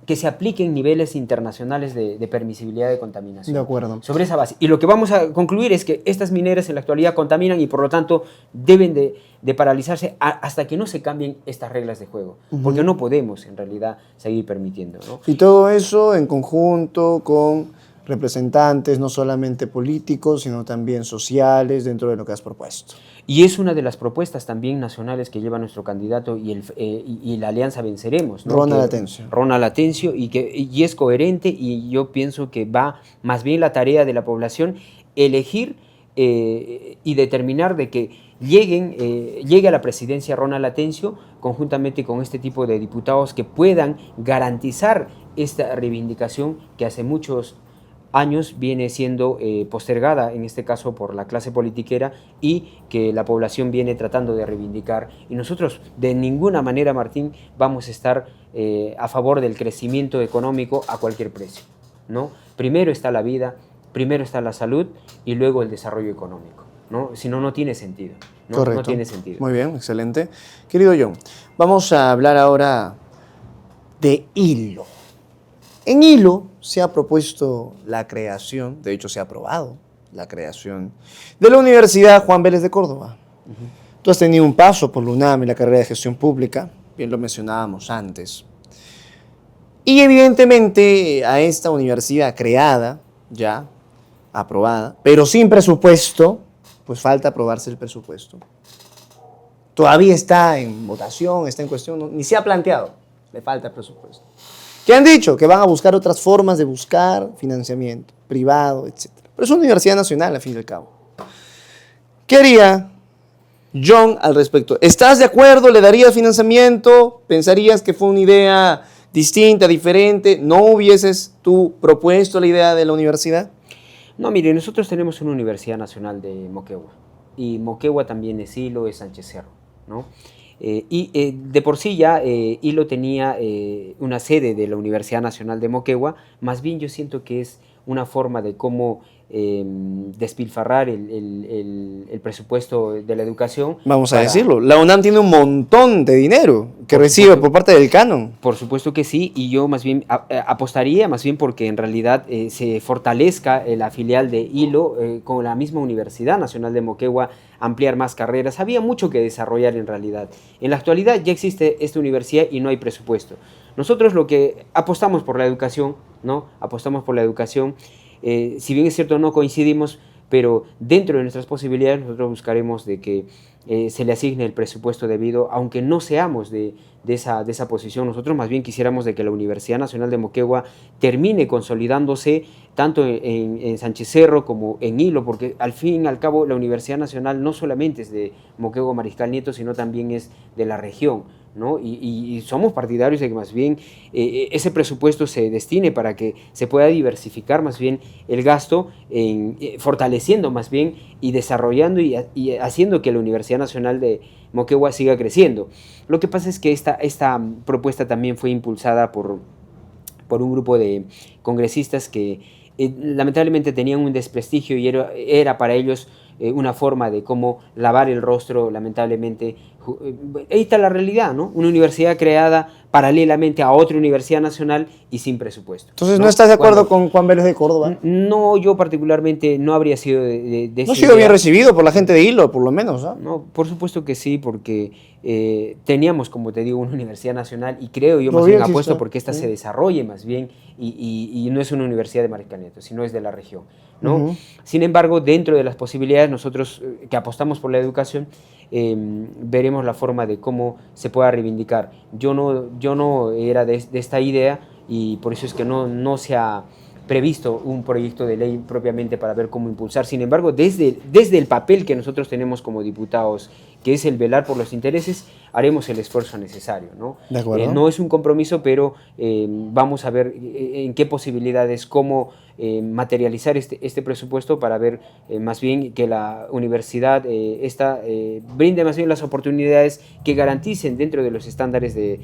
que se apliquen niveles internacionales de permisibilidad de contaminación. De acuerdo. Sobre esa base. Y lo que vamos a concluir es que estas mineras en la actualidad contaminan y por lo tanto deben de paralizarse hasta que no se cambien estas reglas de juego. Porque no podemos en realidad seguir permitiendo, ¿no? Y todo eso en conjunto con representantes no solamente políticos, sino también sociales dentro de lo que has propuesto. Y es una de las propuestas también nacionales que lleva nuestro candidato y la Alianza Venceremos, ¿no? Ronald Atencio. Ronald Atencio, y es coherente, y yo pienso que va más bien la tarea de la población elegir y determinar de que llegue a la presidencia Ronald Atencio conjuntamente con este tipo de diputados que puedan garantizar esta reivindicación que hace muchos años viene siendo postergada, en este caso por la clase politiquera, y que la población viene tratando de reivindicar. Y nosotros de ninguna manera, Martín, vamos a estar a favor del crecimiento económico a cualquier precio, ¿no? Primero está la vida, primero está la salud y luego el desarrollo económico, ¿no? Si no, no tiene sentido. ¿No? Correcto. No tiene sentido. Muy bien, excelente. Querido John, vamos a hablar ahora de Hilo. En Hilo se ha propuesto la creación, de hecho se ha aprobado la creación de la Universidad Juan Vélez de Córdoba. Tú has tenido un paso por la UNAM y la carrera de gestión pública, bien lo mencionábamos antes. Y evidentemente a esta universidad creada, ya aprobada, pero sin presupuesto, pues falta aprobarse el presupuesto. Todavía está en votación, está en cuestión, ni se ha planteado, le falta el presupuesto. ¿Qué han dicho? Que van a buscar otras formas de buscar financiamiento, privado, etc. Pero es una universidad nacional, al fin y al cabo. ¿Qué haría John al respecto? ¿Estás de acuerdo? ¿Le darías financiamiento? ¿Pensarías que fue una idea distinta, diferente? ¿No hubieses tú propuesto la idea de la universidad? No, mire, nosotros tenemos una Universidad Nacional de Moquegua. Y Moquegua también es Hilo, es Sánchez Cerro, ¿no? De por sí ya Hilo tenía una sede de la Universidad Nacional de Moquegua, más bien yo siento que es una forma de cómo despilfarrar el presupuesto de la educación. Vamos a decirlo, la UNAM tiene un montón de dinero que recibe por parte del canon. Por supuesto que sí, y yo más bien apostaría más bien porque en realidad se fortalezca la filial de Hilo con la misma Universidad Nacional de Moquegua, ampliar más carreras. Había mucho que desarrollar en realidad. En la actualidad ya existe esta universidad y no hay presupuesto. Nosotros lo que apostamos por la educación, ¿no? Apostamos por la educación. Si bien es cierto no coincidimos, pero dentro de nuestras posibilidades nosotros buscaremos de que se le asigne el presupuesto debido, aunque no seamos de esa posición. Nosotros más bien quisiéramos de que la Universidad Nacional de Moquegua termine consolidándose tanto en Sánchez Cerro como en Hilo, porque al fin y al cabo la Universidad Nacional no solamente es de Moquegua Mariscal Nieto, sino también es de la región, ¿no? Y somos partidarios de que más bien ese presupuesto se destine para que se pueda diversificar más bien el gasto, fortaleciendo más bien y desarrollando y haciendo que la Universidad Nacional de Moquegua siga creciendo. Lo que pasa es que esta propuesta también fue impulsada por un grupo de congresistas que lamentablemente tenían un desprestigio y era para ellos una forma de cómo lavar el rostro, lamentablemente. Ahí está la realidad, ¿no? Una universidad creada paralelamente a otra universidad nacional y sin presupuesto. Entonces, ¿no estás de acuerdo con Juan Vélez de Córdoba? No, yo particularmente no habría sido de No esa ha sido bien idea. recibido por la gente de Hilo, por lo menos, ¿no? No, por supuesto que sí, porque teníamos, como te digo, una universidad nacional y creo yo más Todavía bien existe. apuesto porque esta se desarrolle más bien y no es una universidad de Maricaneto, sino es de la región, ¿no? Ujú. Sin embargo, dentro de las posibilidades, nosotros que apostamos por la educación, veremos la forma de cómo se pueda reivindicar. Yo no era de esta idea y por eso es que no se ha previsto un proyecto de ley propiamente para ver cómo impulsar. Sin embargo, desde el papel que nosotros tenemos como diputados, que es el velar por los intereses, haremos el esfuerzo necesario, ¿no? De acuerdo. No es un compromiso, pero vamos a ver en qué posibilidades, cómo materializar este presupuesto para ver más bien que la universidad brinde más bien las oportunidades que garanticen dentro de los estándares de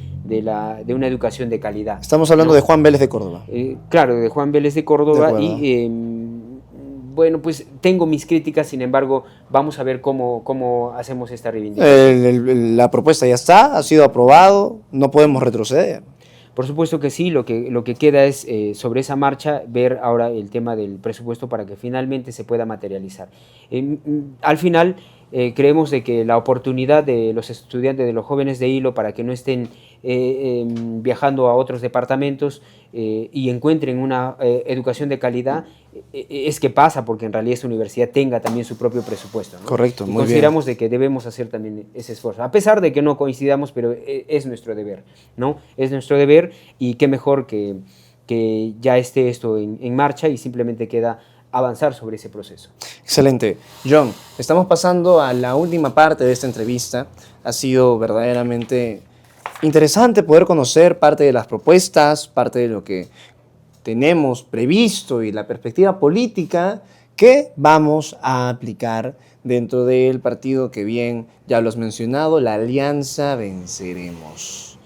una educación de calidad. Estamos hablando ¿no? de Juan Vélez de Córdoba. Claro, de Juan Vélez de De Córdoba acuerdo. y bueno, pues tengo mis críticas, sin embargo, vamos a ver cómo hacemos esta reivindicación. La propuesta ya está, ha sido aprobado, no podemos retroceder. Por supuesto que sí, lo que queda es sobre esa marcha ver ahora el tema del presupuesto para que finalmente se pueda materializar. Al final creemos de que la oportunidad de los estudiantes, de los jóvenes de Hilo, para que no estén viajando a otros departamentos y encuentren una educación de calidad, es que pasa porque en realidad esa universidad tenga también su propio presupuesto, ¿no? Correcto, Y muy bien. consideramos de que debemos hacer también ese esfuerzo, a pesar de que no coincidamos, pero es nuestro deber, ¿no? Es nuestro deber y qué mejor que ya esté esto en marcha y simplemente queda avanzar sobre ese proceso. Excelente. John, estamos pasando a la última parte de esta entrevista. Ha sido verdaderamente interesante poder conocer parte de las propuestas, parte de lo que tenemos previsto y la perspectiva política que vamos a aplicar dentro del partido que bien ya lo has mencionado, la Alianza Venceremos.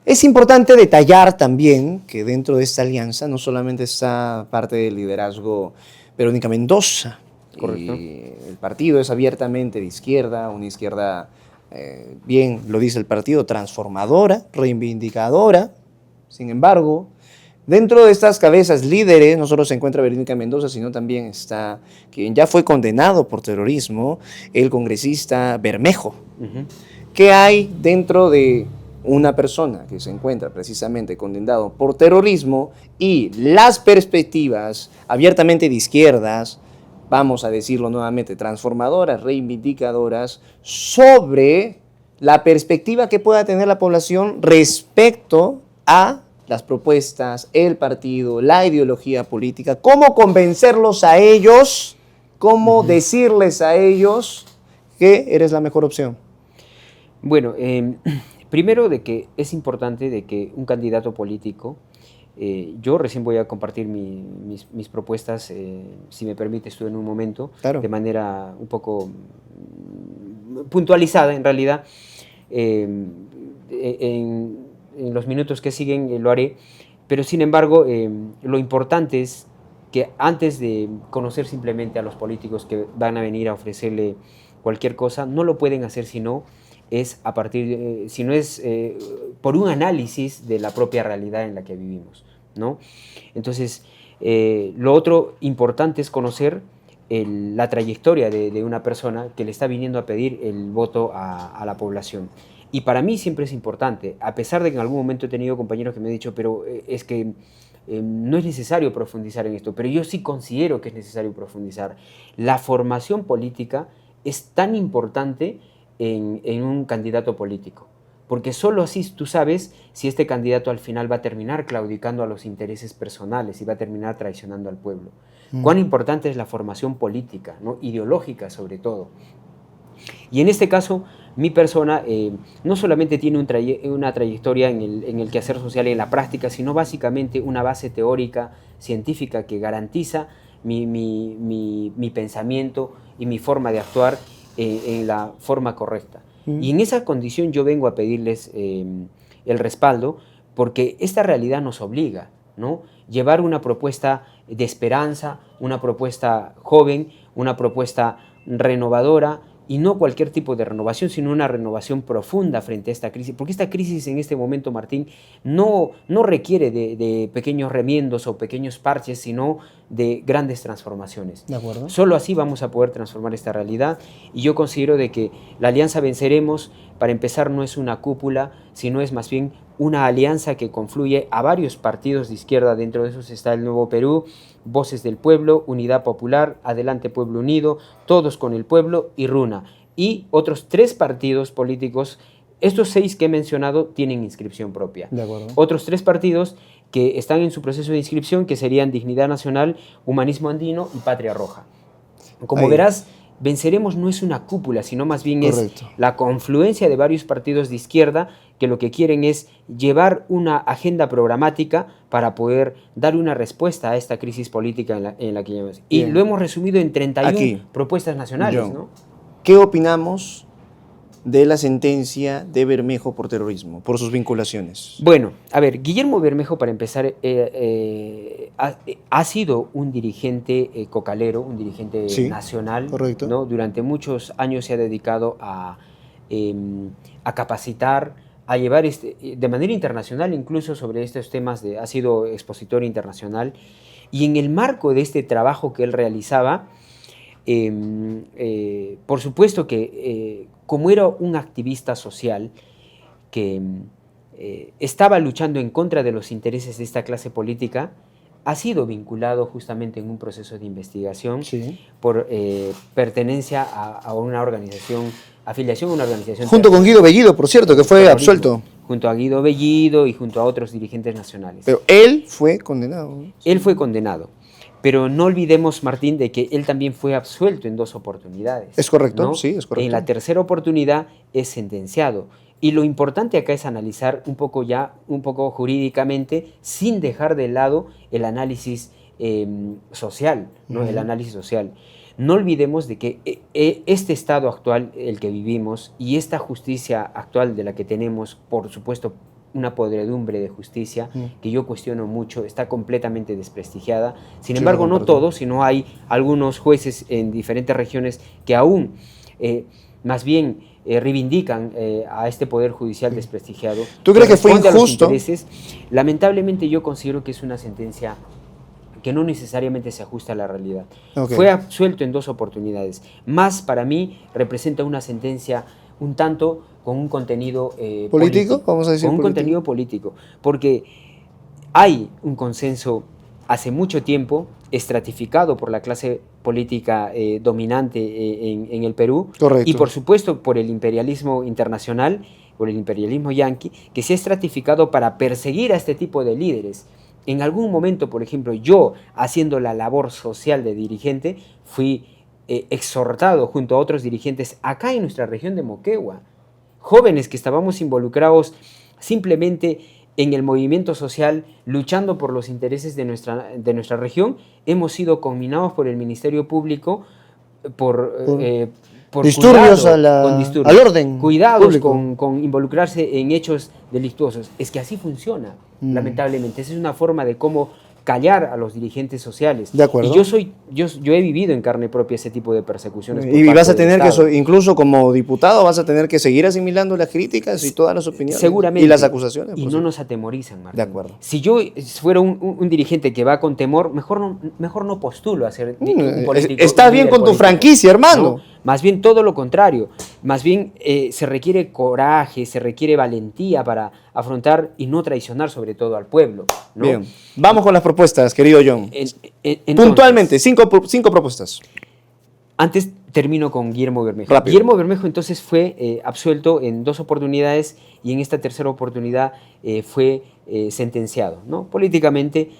Es importante detallar también que dentro de esta alianza no solamente está parte del liderazgo Verónica Mendoza. Correcto. Y el partido es abiertamente de izquierda, una izquierda, bien lo dice el partido, transformadora, reivindicadora. Sin embargo, dentro de estas cabezas líderes no solo se encuentra Verónica Mendoza, sino también está quien ya fue condenado por terrorismo, el congresista Bermejo. Ujú. ¿Qué hay dentro de una persona que se encuentra precisamente condenado por terrorismo y las perspectivas abiertamente de izquierdas, vamos a decirlo nuevamente, transformadoras, reivindicadoras, sobre la perspectiva que pueda tener la población respecto a las propuestas, el partido, la ideología política, cómo convencerlos a ellos, cómo decirles a ellos que eres la mejor opción? Bueno, primero de que es importante de que un candidato político, yo recién voy a compartir mis propuestas, si me permites tú en un momento, Claro. de manera un poco puntualizada en realidad, en los minutos que siguen lo haré, pero sin embargo lo importante es que antes de conocer simplemente a los políticos que van a venir a ofrecerle cualquier cosa, no lo pueden hacer sino es a partir, si no es por un análisis de la propia realidad en la que vivimos, ¿no? Entonces, lo otro importante es conocer la trayectoria de una persona que le está viniendo a pedir el voto a la población. Y para mí siempre es importante, a pesar de que en algún momento he tenido compañeros que me han dicho, pero es que no es necesario profundizar en esto, pero yo sí considero que es necesario profundizar. La formación política es tan importante en un candidato político, porque solo así tú sabes si este candidato al final va a terminar claudicando a los intereses personales y va a terminar traicionando al pueblo. Cuán importante es la formación política, ¿no? Ideológica sobre todo. Y en este caso, mi persona no solamente tiene una trayectoria en el quehacer social y en la práctica, sino básicamente una base teórica, científica, que garantiza mi pensamiento y mi forma de actuar en la forma correcta. Y en esa condición yo vengo a pedirles el respaldo, porque esta realidad nos obliga, ¿no? Llevar una propuesta de esperanza, una propuesta joven, una propuesta renovadora, y no cualquier tipo de renovación, sino una renovación profunda frente a esta crisis, porque esta crisis en este momento, Martín, no requiere de pequeños remiendos o pequeños parches, sino de grandes transformaciones. ¿De acuerdo? Solo así vamos a poder transformar esta realidad, y yo considero de que la Alianza Venceremos, para empezar, no es una cúpula, sino es más bien una alianza que confluye a varios partidos de izquierda. Dentro de esos está el Nuevo Perú, Voces del Pueblo, Unidad Popular, Adelante Pueblo Unido, Todos con el Pueblo y RUNA. Y otros 3 partidos políticos, estos 6 que he mencionado tienen inscripción propia. De acuerdo. Otros 3 partidos que están en su proceso de inscripción, que serían Dignidad Nacional, Humanismo Andino y Patria Roja. Como verás, Venceremos no es una cúpula, sino más bien Correcto. es la confluencia de varios partidos de izquierda que lo que quieren es llevar una agenda programática para poder dar una respuesta a esta crisis política en la que llevamos. Y Bien. lo hemos resumido en 31 Aquí, propuestas nacionales, John, ¿no? ¿qué opinamos de la sentencia de Bermejo por terrorismo, por sus vinculaciones? Bueno, a ver, Guillermo Bermejo, para empezar, ha sido un dirigente cocalero, un dirigente Sí, nacional, correcto. ¿no? Durante muchos años se ha dedicado a capacitar, a llevar de manera internacional incluso sobre estos temas, ha sido expositor internacional, y en el marco de este trabajo que él realizaba, por supuesto que como era un activista social que estaba luchando en contra de los intereses de esta clase política, ha sido vinculado justamente en un proceso de investigación Sí. por pertenencia a una organización, afiliación a una organización Junto con Guido Bellido, por cierto, que fue terrorismo, absuelto. junto a Guido Bellido y junto a otros dirigentes nacionales. Pero él fue condenado. Él fue condenado. Pero no olvidemos, Martín, de que él también fue absuelto en 2 oportunidades. Es correcto, ¿no? sí, es correcto. En la tercera oportunidad es sentenciado. Y lo importante acá es analizar un poco jurídicamente, sin dejar de lado el análisis social, ¿no? El análisis social. No olvidemos de que este estado actual, el que vivimos, y esta justicia actual de la que tenemos, por supuesto, una podredumbre de justicia que yo cuestiono mucho, está completamente desprestigiada. Sin embargo, no todos, sino hay algunos jueces en diferentes regiones que aún más bien reivindican a este poder judicial desprestigiado. ¿Tú crees que fue responde a los injusto? intereses. Lamentablemente yo considero que es una sentencia que no necesariamente se ajusta a la realidad. Ok. Fue absuelto en 2 oportunidades. Más, para mí, representa una sentencia un tanto con un contenido ¿Político? Vamos a decir con un político. contenido político, porque hay un consenso hace mucho tiempo estratificado por la clase política dominante en el Perú, Correcto. y por supuesto por el imperialismo internacional, por el imperialismo yanqui, que se ha estratificado para perseguir a este tipo de líderes. En algún momento, por ejemplo, yo, haciendo la labor social de dirigente, fui exhortado junto a otros dirigentes acá en nuestra región de Moquegua, jóvenes que estábamos involucrados simplemente en el movimiento social, luchando por los intereses de nuestra región, hemos sido conminados por el Ministerio Público por disturbios cuidado, con al orden cuidados público. con involucrarse en hechos delictuosos. Es que así funciona, lamentablemente. Esa es una forma de cómo callar a los dirigentes sociales. De acuerdo. Y yo he vivido en carne propia ese tipo de persecuciones. por Y parte vas a del tener que, Estado. incluso como diputado, vas a tener que seguir asimilando las críticas y todas las opiniones. Seguramente. Y las acusaciones. Y por no supuesto. nos atemorizan, Martín. De acuerdo. Si yo fuera un dirigente que va con temor, mejor no postulo a ser un político. Estás un bien líder con tu político. franquicia, hermano. No, más bien todo lo contrario. Más bien se requiere coraje, se requiere valentía para afrontar y no traicionar sobre todo al pueblo, ¿no? Bien. Vamos con las propuestas, querido John. Entonces, Puntualmente, cinco propuestas. Antes termino con Guillermo Bermejo. Rápido. Guillermo Bermejo entonces fue absuelto en 2 oportunidades y en esta tercera oportunidad fue sentenciado, ¿no? Políticamente.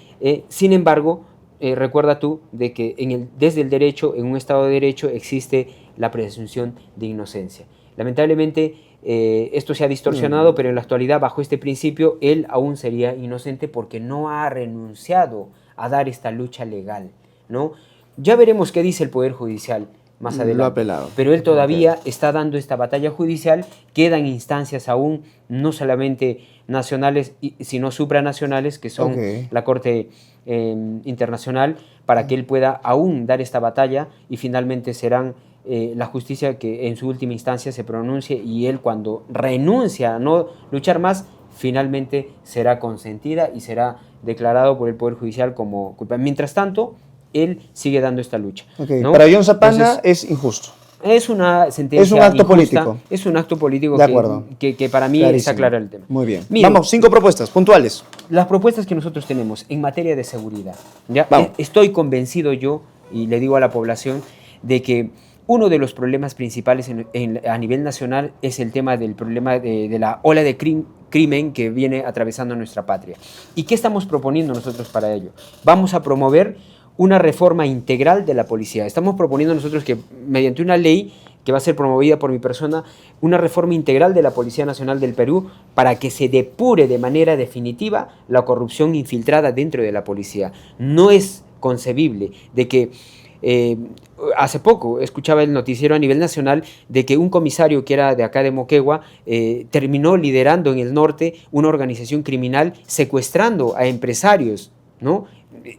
Sin embargo, recuerda tú de que desde el derecho, en un Estado de Derecho, existe la presunción de inocencia. Lamentablemente, esto se ha distorsionado, pero en la actualidad, bajo este principio, él aún sería inocente porque no ha renunciado a dar esta lucha legal, ¿no? Ya veremos qué dice el Poder Judicial más adelante. Lo ha apelado. Pero él todavía está dando esta batalla judicial. Quedan instancias aún, no solamente nacionales, sino supranacionales, que son la Corte Internacional, para que él pueda aún dar esta batalla y finalmente serán la justicia que en su última instancia se pronuncie, y él, cuando renuncia a no luchar más, finalmente será consentida y será declarado por el Poder Judicial como culpable. Mientras tanto, él sigue dando esta lucha. Okay. ¿no? Para John Zapana Entonces, es injusto. es una sentencia Es un acto injusta, político. Es un acto político De acuerdo. que para mí Clarísimo. está claro el tema. Muy bien. Miren, Vamos, 5 propuestas puntuales. las propuestas que nosotros tenemos en materia de seguridad. ¿Ya? Vamos. Estoy convencido yo, y le digo a la población, de que uno de los problemas principales a nivel nacional es el tema del problema de la ola de crimen que viene atravesando nuestra patria. ¿Y qué estamos proponiendo nosotros para ello? Vamos a promover una reforma integral de la policía. Estamos proponiendo nosotros que, mediante una ley que va a ser promovida por mi persona, una reforma integral de la Policía Nacional del Perú, para que se depure de manera definitiva la corrupción infiltrada dentro de la policía. No es concebible de que hace poco escuchaba el noticiero a nivel nacional de que un comisario que era de acá de Moquegua terminó liderando en el norte una organización criminal secuestrando a empresarios, ¿no?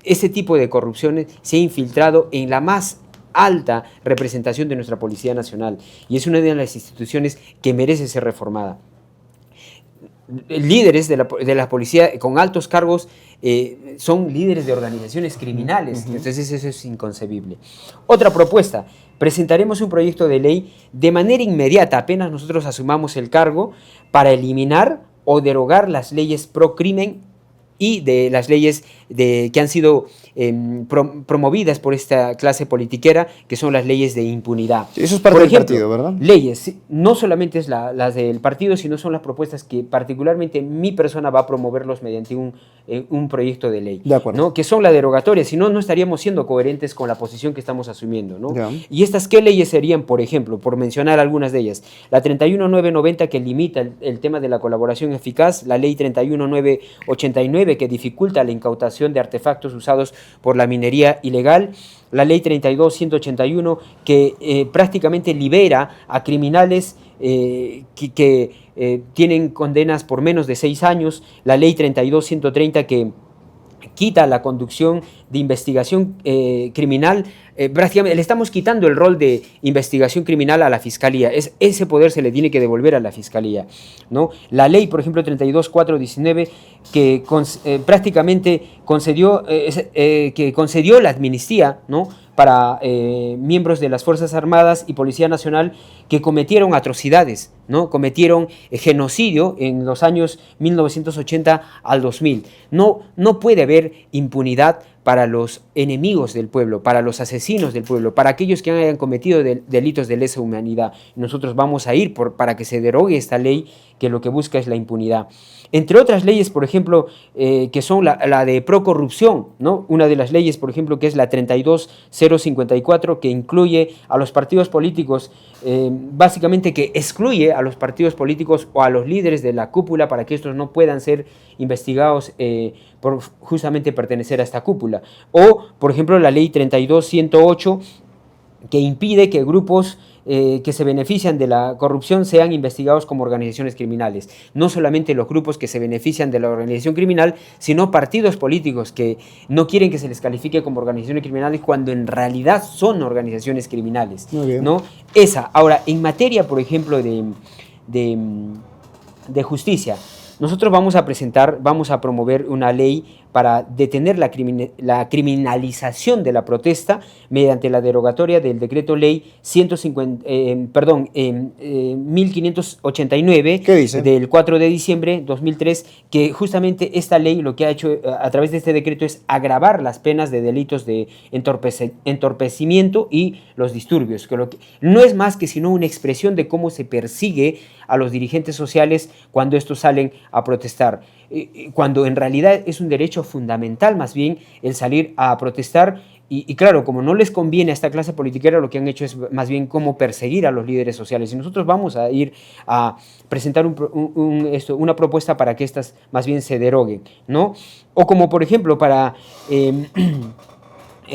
Ese tipo de corrupciones se ha infiltrado en la más alta representación de nuestra Policía Nacional, y es una de las instituciones que merece ser reformada. Líderes de la policía con altos cargos son líderes de organizaciones criminales. Entonces eso es inconcebible. Otra propuesta: presentaremos un proyecto de ley de manera inmediata, apenas nosotros asumamos el cargo, para eliminar o derogar las leyes pro crimen y de las leyes que han sido promovidas por esta clase politiquera, que son las leyes de impunidad. Eso es parte del partido, ¿verdad? Leyes, no solamente es las del partido, sino son las propuestas que particularmente mi persona va a promoverlos mediante un proyecto de ley. De acuerdo. ¿No? Que son la derogatoria, si no, no estaríamos siendo coherentes con la posición que estamos asumiendo, ¿no? Ya. ¿Y estas qué leyes serían, por ejemplo, por mencionar algunas de ellas? La 31990, que limita el tema de la colaboración eficaz; la ley 31989, que dificulta la incautación de artefactos usados por la minería ilegal; la ley 32181, que prácticamente libera a criminales que tienen condenas por menos de 6 años; la ley 32130, que quita la conducción de investigación criminal. Prácticamente le estamos quitando el rol de investigación criminal a la Fiscalía. Ese poder se le tiene que devolver a la Fiscalía, ¿no? La ley, por ejemplo, 32419, que prácticamente concedió la amnistía, ¿no?, para miembros de las Fuerzas Armadas y Policía Nacional que cometieron atrocidades, ¿no?, cometieron genocidio en los años 1980 al 2000. No puede haber impunidad para los enemigos del pueblo, para los asesinos del pueblo, para aquellos que hayan cometido delitos de lesa humanidad. Nosotros vamos a ir para que se derogue esta ley, que lo que busca es la impunidad. Entre otras leyes, por ejemplo, que son la de procorrupción, ¿no? Una de las leyes, por ejemplo, que es la 32054, que incluye a los partidos políticos, básicamente que excluye a los partidos políticos o a los líderes de la cúpula, para que estos no puedan ser investigados por justamente pertenecer a esta cúpula. O, por ejemplo, la ley 32108, que impide que grupos que se benefician de la corrupción sean investigados como organizaciones criminales. No solamente los grupos que se benefician de la organización criminal, sino partidos políticos que no quieren que se les califique como organizaciones criminales cuando en realidad son organizaciones criminales. Muy bien. ¿No? Ahora, en materia, por ejemplo, de justicia, nosotros vamos a promover una ley para detener la criminalización de la protesta mediante la derogatoria del decreto ley 1589 ¿Qué dice? del 4 de diciembre de 2003, que justamente esta ley lo que ha hecho a través de este decreto es agravar las penas de delitos de entorpecimiento y los disturbios, que no es más que sino una expresión de cómo se persigue a los dirigentes sociales cuando estos salen a protestar, cuando en realidad es un derecho fundamental más bien el salir a protestar. Y claro, como no les conviene a esta clase politiquera, lo que han hecho es más bien cómo perseguir a los líderes sociales. Y nosotros vamos a ir a presentar una propuesta para que estas más bien se deroguen, ¿no? O como por ejemplo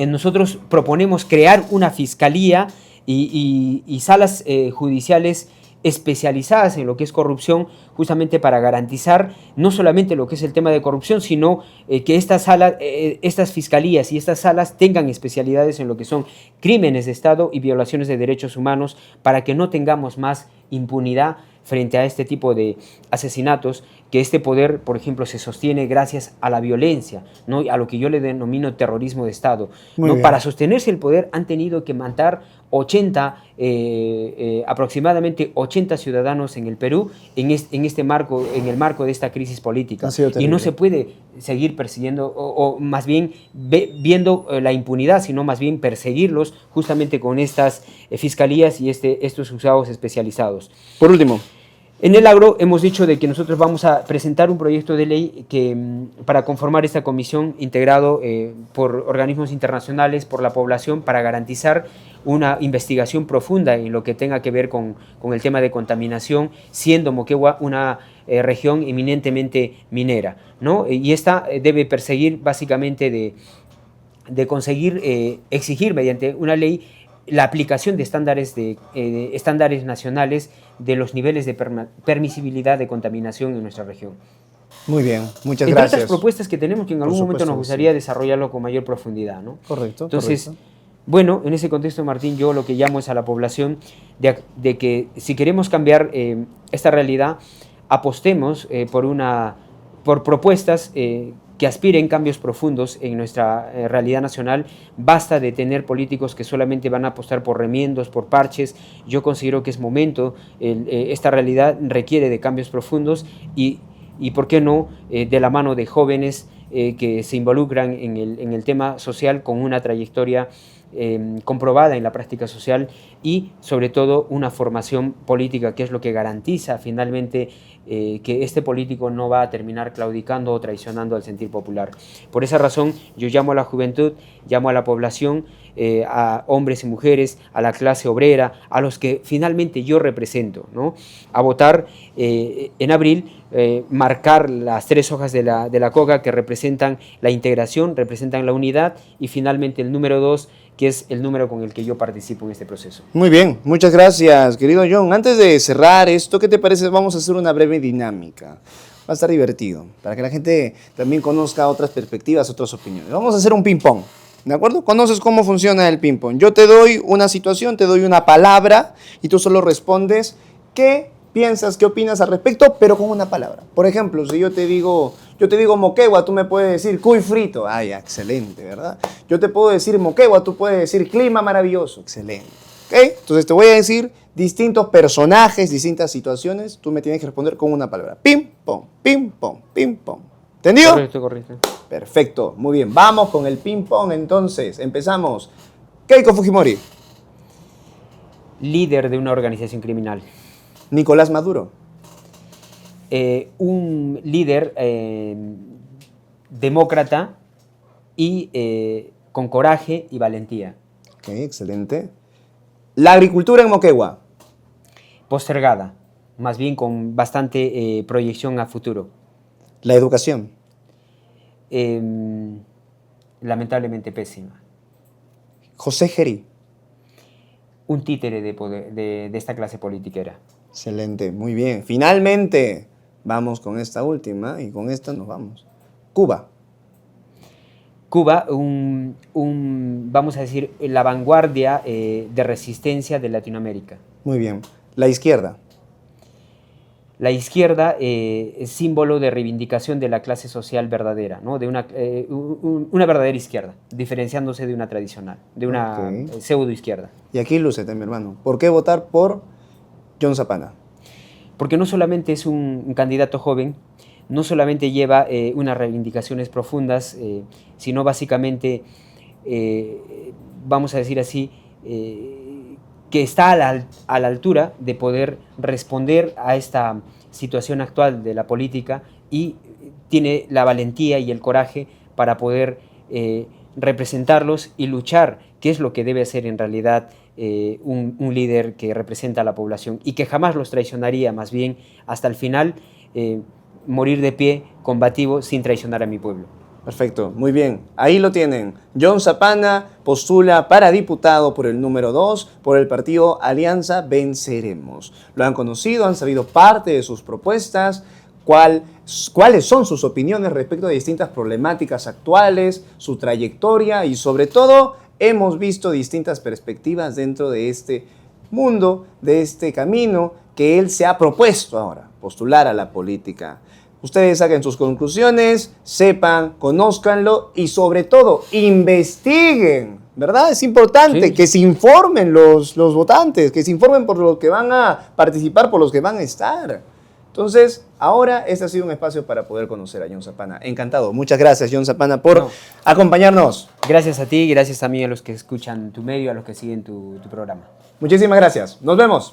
nosotros proponemos crear una fiscalía y salas judiciales especializadas en lo que es corrupción, justamente para garantizar no solamente lo que es el tema de corrupción, sino que estas fiscalías y estas salas tengan especialidades en lo que son crímenes de Estado y violaciones de derechos humanos, para que no tengamos más impunidad frente a este tipo de asesinatos, que este poder, por ejemplo, se sostiene gracias a la violencia, ¿no? A lo que yo le denomino terrorismo de Estado, ¿no? Para sostenerse el poder han tenido que matar aproximadamente 80 ciudadanos en el Perú en el marco de esta crisis política. Y no se puede seguir persiguiendo o más bien viendo la impunidad, sino más bien perseguirlos justamente con estas fiscalías y estos juzgados especializados. Por último, en el agro hemos dicho de que nosotros vamos a presentar un proyecto de ley para conformar esta comisión integrado por organismos internacionales, por la población, para garantizar una investigación profunda en lo que tenga que ver con el tema de contaminación, siendo Moquegua una región eminentemente minera, ¿no? Y esta debe perseguir básicamente de conseguir exigir mediante una ley la aplicación de estándares nacionales de los niveles de permisibilidad de contaminación en nuestra región. Muy bien, muchas Entre gracias. otras propuestas que tenemos que en algún momento nos gustaría desarrollarlo con mayor profundidad, ¿no? Correcto. Entonces, correcto. bueno, en ese contexto, Martín, yo lo que llamo es a la población de que si queremos cambiar esta realidad, apostemos por propuestas que aspiren cambios profundos en nuestra realidad nacional. Basta de tener políticos que solamente van a apostar por remiendos, por parches. Yo considero que es momento, esta realidad requiere de cambios profundos y ¿por qué no?, de la mano de jóvenes que se involucran en el tema social con una trayectoria comprobada en la práctica social y sobre todo una formación política, que es lo que garantiza finalmente que este político no va a terminar claudicando o traicionando al sentir popular. Por esa razón yo llamo a la juventud, llamo a la población, a hombres y mujeres, a la clase obrera, a los que finalmente yo represento, ¿no?, a votar en abril, marcar las 3 hojas de la coca que representan la integración, representan la unidad, y finalmente el número 2, que es el número con el que yo participo en este proceso. Muy bien, muchas gracias, querido John. Antes de cerrar esto, ¿qué te parece? Vamos a hacer una breve dinámica. Va a estar divertido, para que la gente también conozca otras perspectivas, otras opiniones. Vamos a hacer un ping-pong, ¿de acuerdo? ¿Conoces cómo funciona el ping-pong? Yo te doy una situación, te doy una palabra, y tú solo respondes qué piensas, qué opinas al respecto, pero con una palabra. Por ejemplo, si yo te digo Moquegua, tú me puedes decir cuy frito. Ah, ya, excelente, ¿verdad? Yo te puedo decir Moquegua, tú puedes decir clima maravilloso. Excelente. ¿Ok? Entonces te voy a decir distintos personajes, distintas situaciones. Tú me tienes que responder con una palabra. Pim, pom, pim, pom, pim, pom. ¿Entendido? Correcto, correcto. Perfecto, muy bien. Vamos con el ping pong entonces. Empezamos. Keiko Fujimori. Líder de una organización criminal. Nicolás Maduro. Un líder demócrata y con coraje y valentía. Ok, excelente. La agricultura en Moquegua. Postergada, más bien con bastante proyección a futuro. La educación. Lamentablemente pésima. José Gerí. Un títere de, poder, de esta clase politiquera. Excelente, muy bien. Finalmente, vamos con esta última y con esta nos vamos. Cuba. Cuba, vamos a decir, la vanguardia de resistencia de Latinoamérica. Muy bien. La izquierda. La izquierda es símbolo de reivindicación de la clase social verdadera, ¿no? De una verdadera izquierda, diferenciándose de una tradicional, de una pseudo izquierda. Y aquí lúcete, mi hermano. ¿Por qué votar por John Zapana? Porque no solamente es un candidato joven, no solamente lleva unas reivindicaciones profundas, sino básicamente, vamos a decir así, que está a la altura de poder responder a esta situación actual de la política y tiene la valentía y el coraje para poder representarlos y luchar, que es lo que debe hacer en realidad un líder que representa a la población y que jamás los traicionaría, más bien hasta el final morir de pie, combativo, sin traicionar a mi pueblo. Perfecto, muy bien. Ahí lo tienen. John Zapana postula para diputado por el número 2 por el partido Alianza Venceremos. Lo han conocido, han sabido parte de sus propuestas, cuáles son sus opiniones respecto de distintas problemáticas actuales, su trayectoria y sobre todo hemos visto distintas perspectivas dentro de este mundo, de este camino que él se ha propuesto ahora, postular a la política. Ustedes saquen sus conclusiones, sepan, conózcanlo y sobre todo investiguen, ¿verdad? Es importante Sí. que se informen los votantes, que se informen por los que van a participar, por los que van a estar. Entonces, ahora este ha sido un espacio para poder conocer a John Zapana. Encantado. Muchas gracias, John Zapana, por No. acompañarnos. Gracias a ti, gracias también a los que escuchan tu medio, a los que siguen tu programa. Muchísimas gracias. Nos vemos.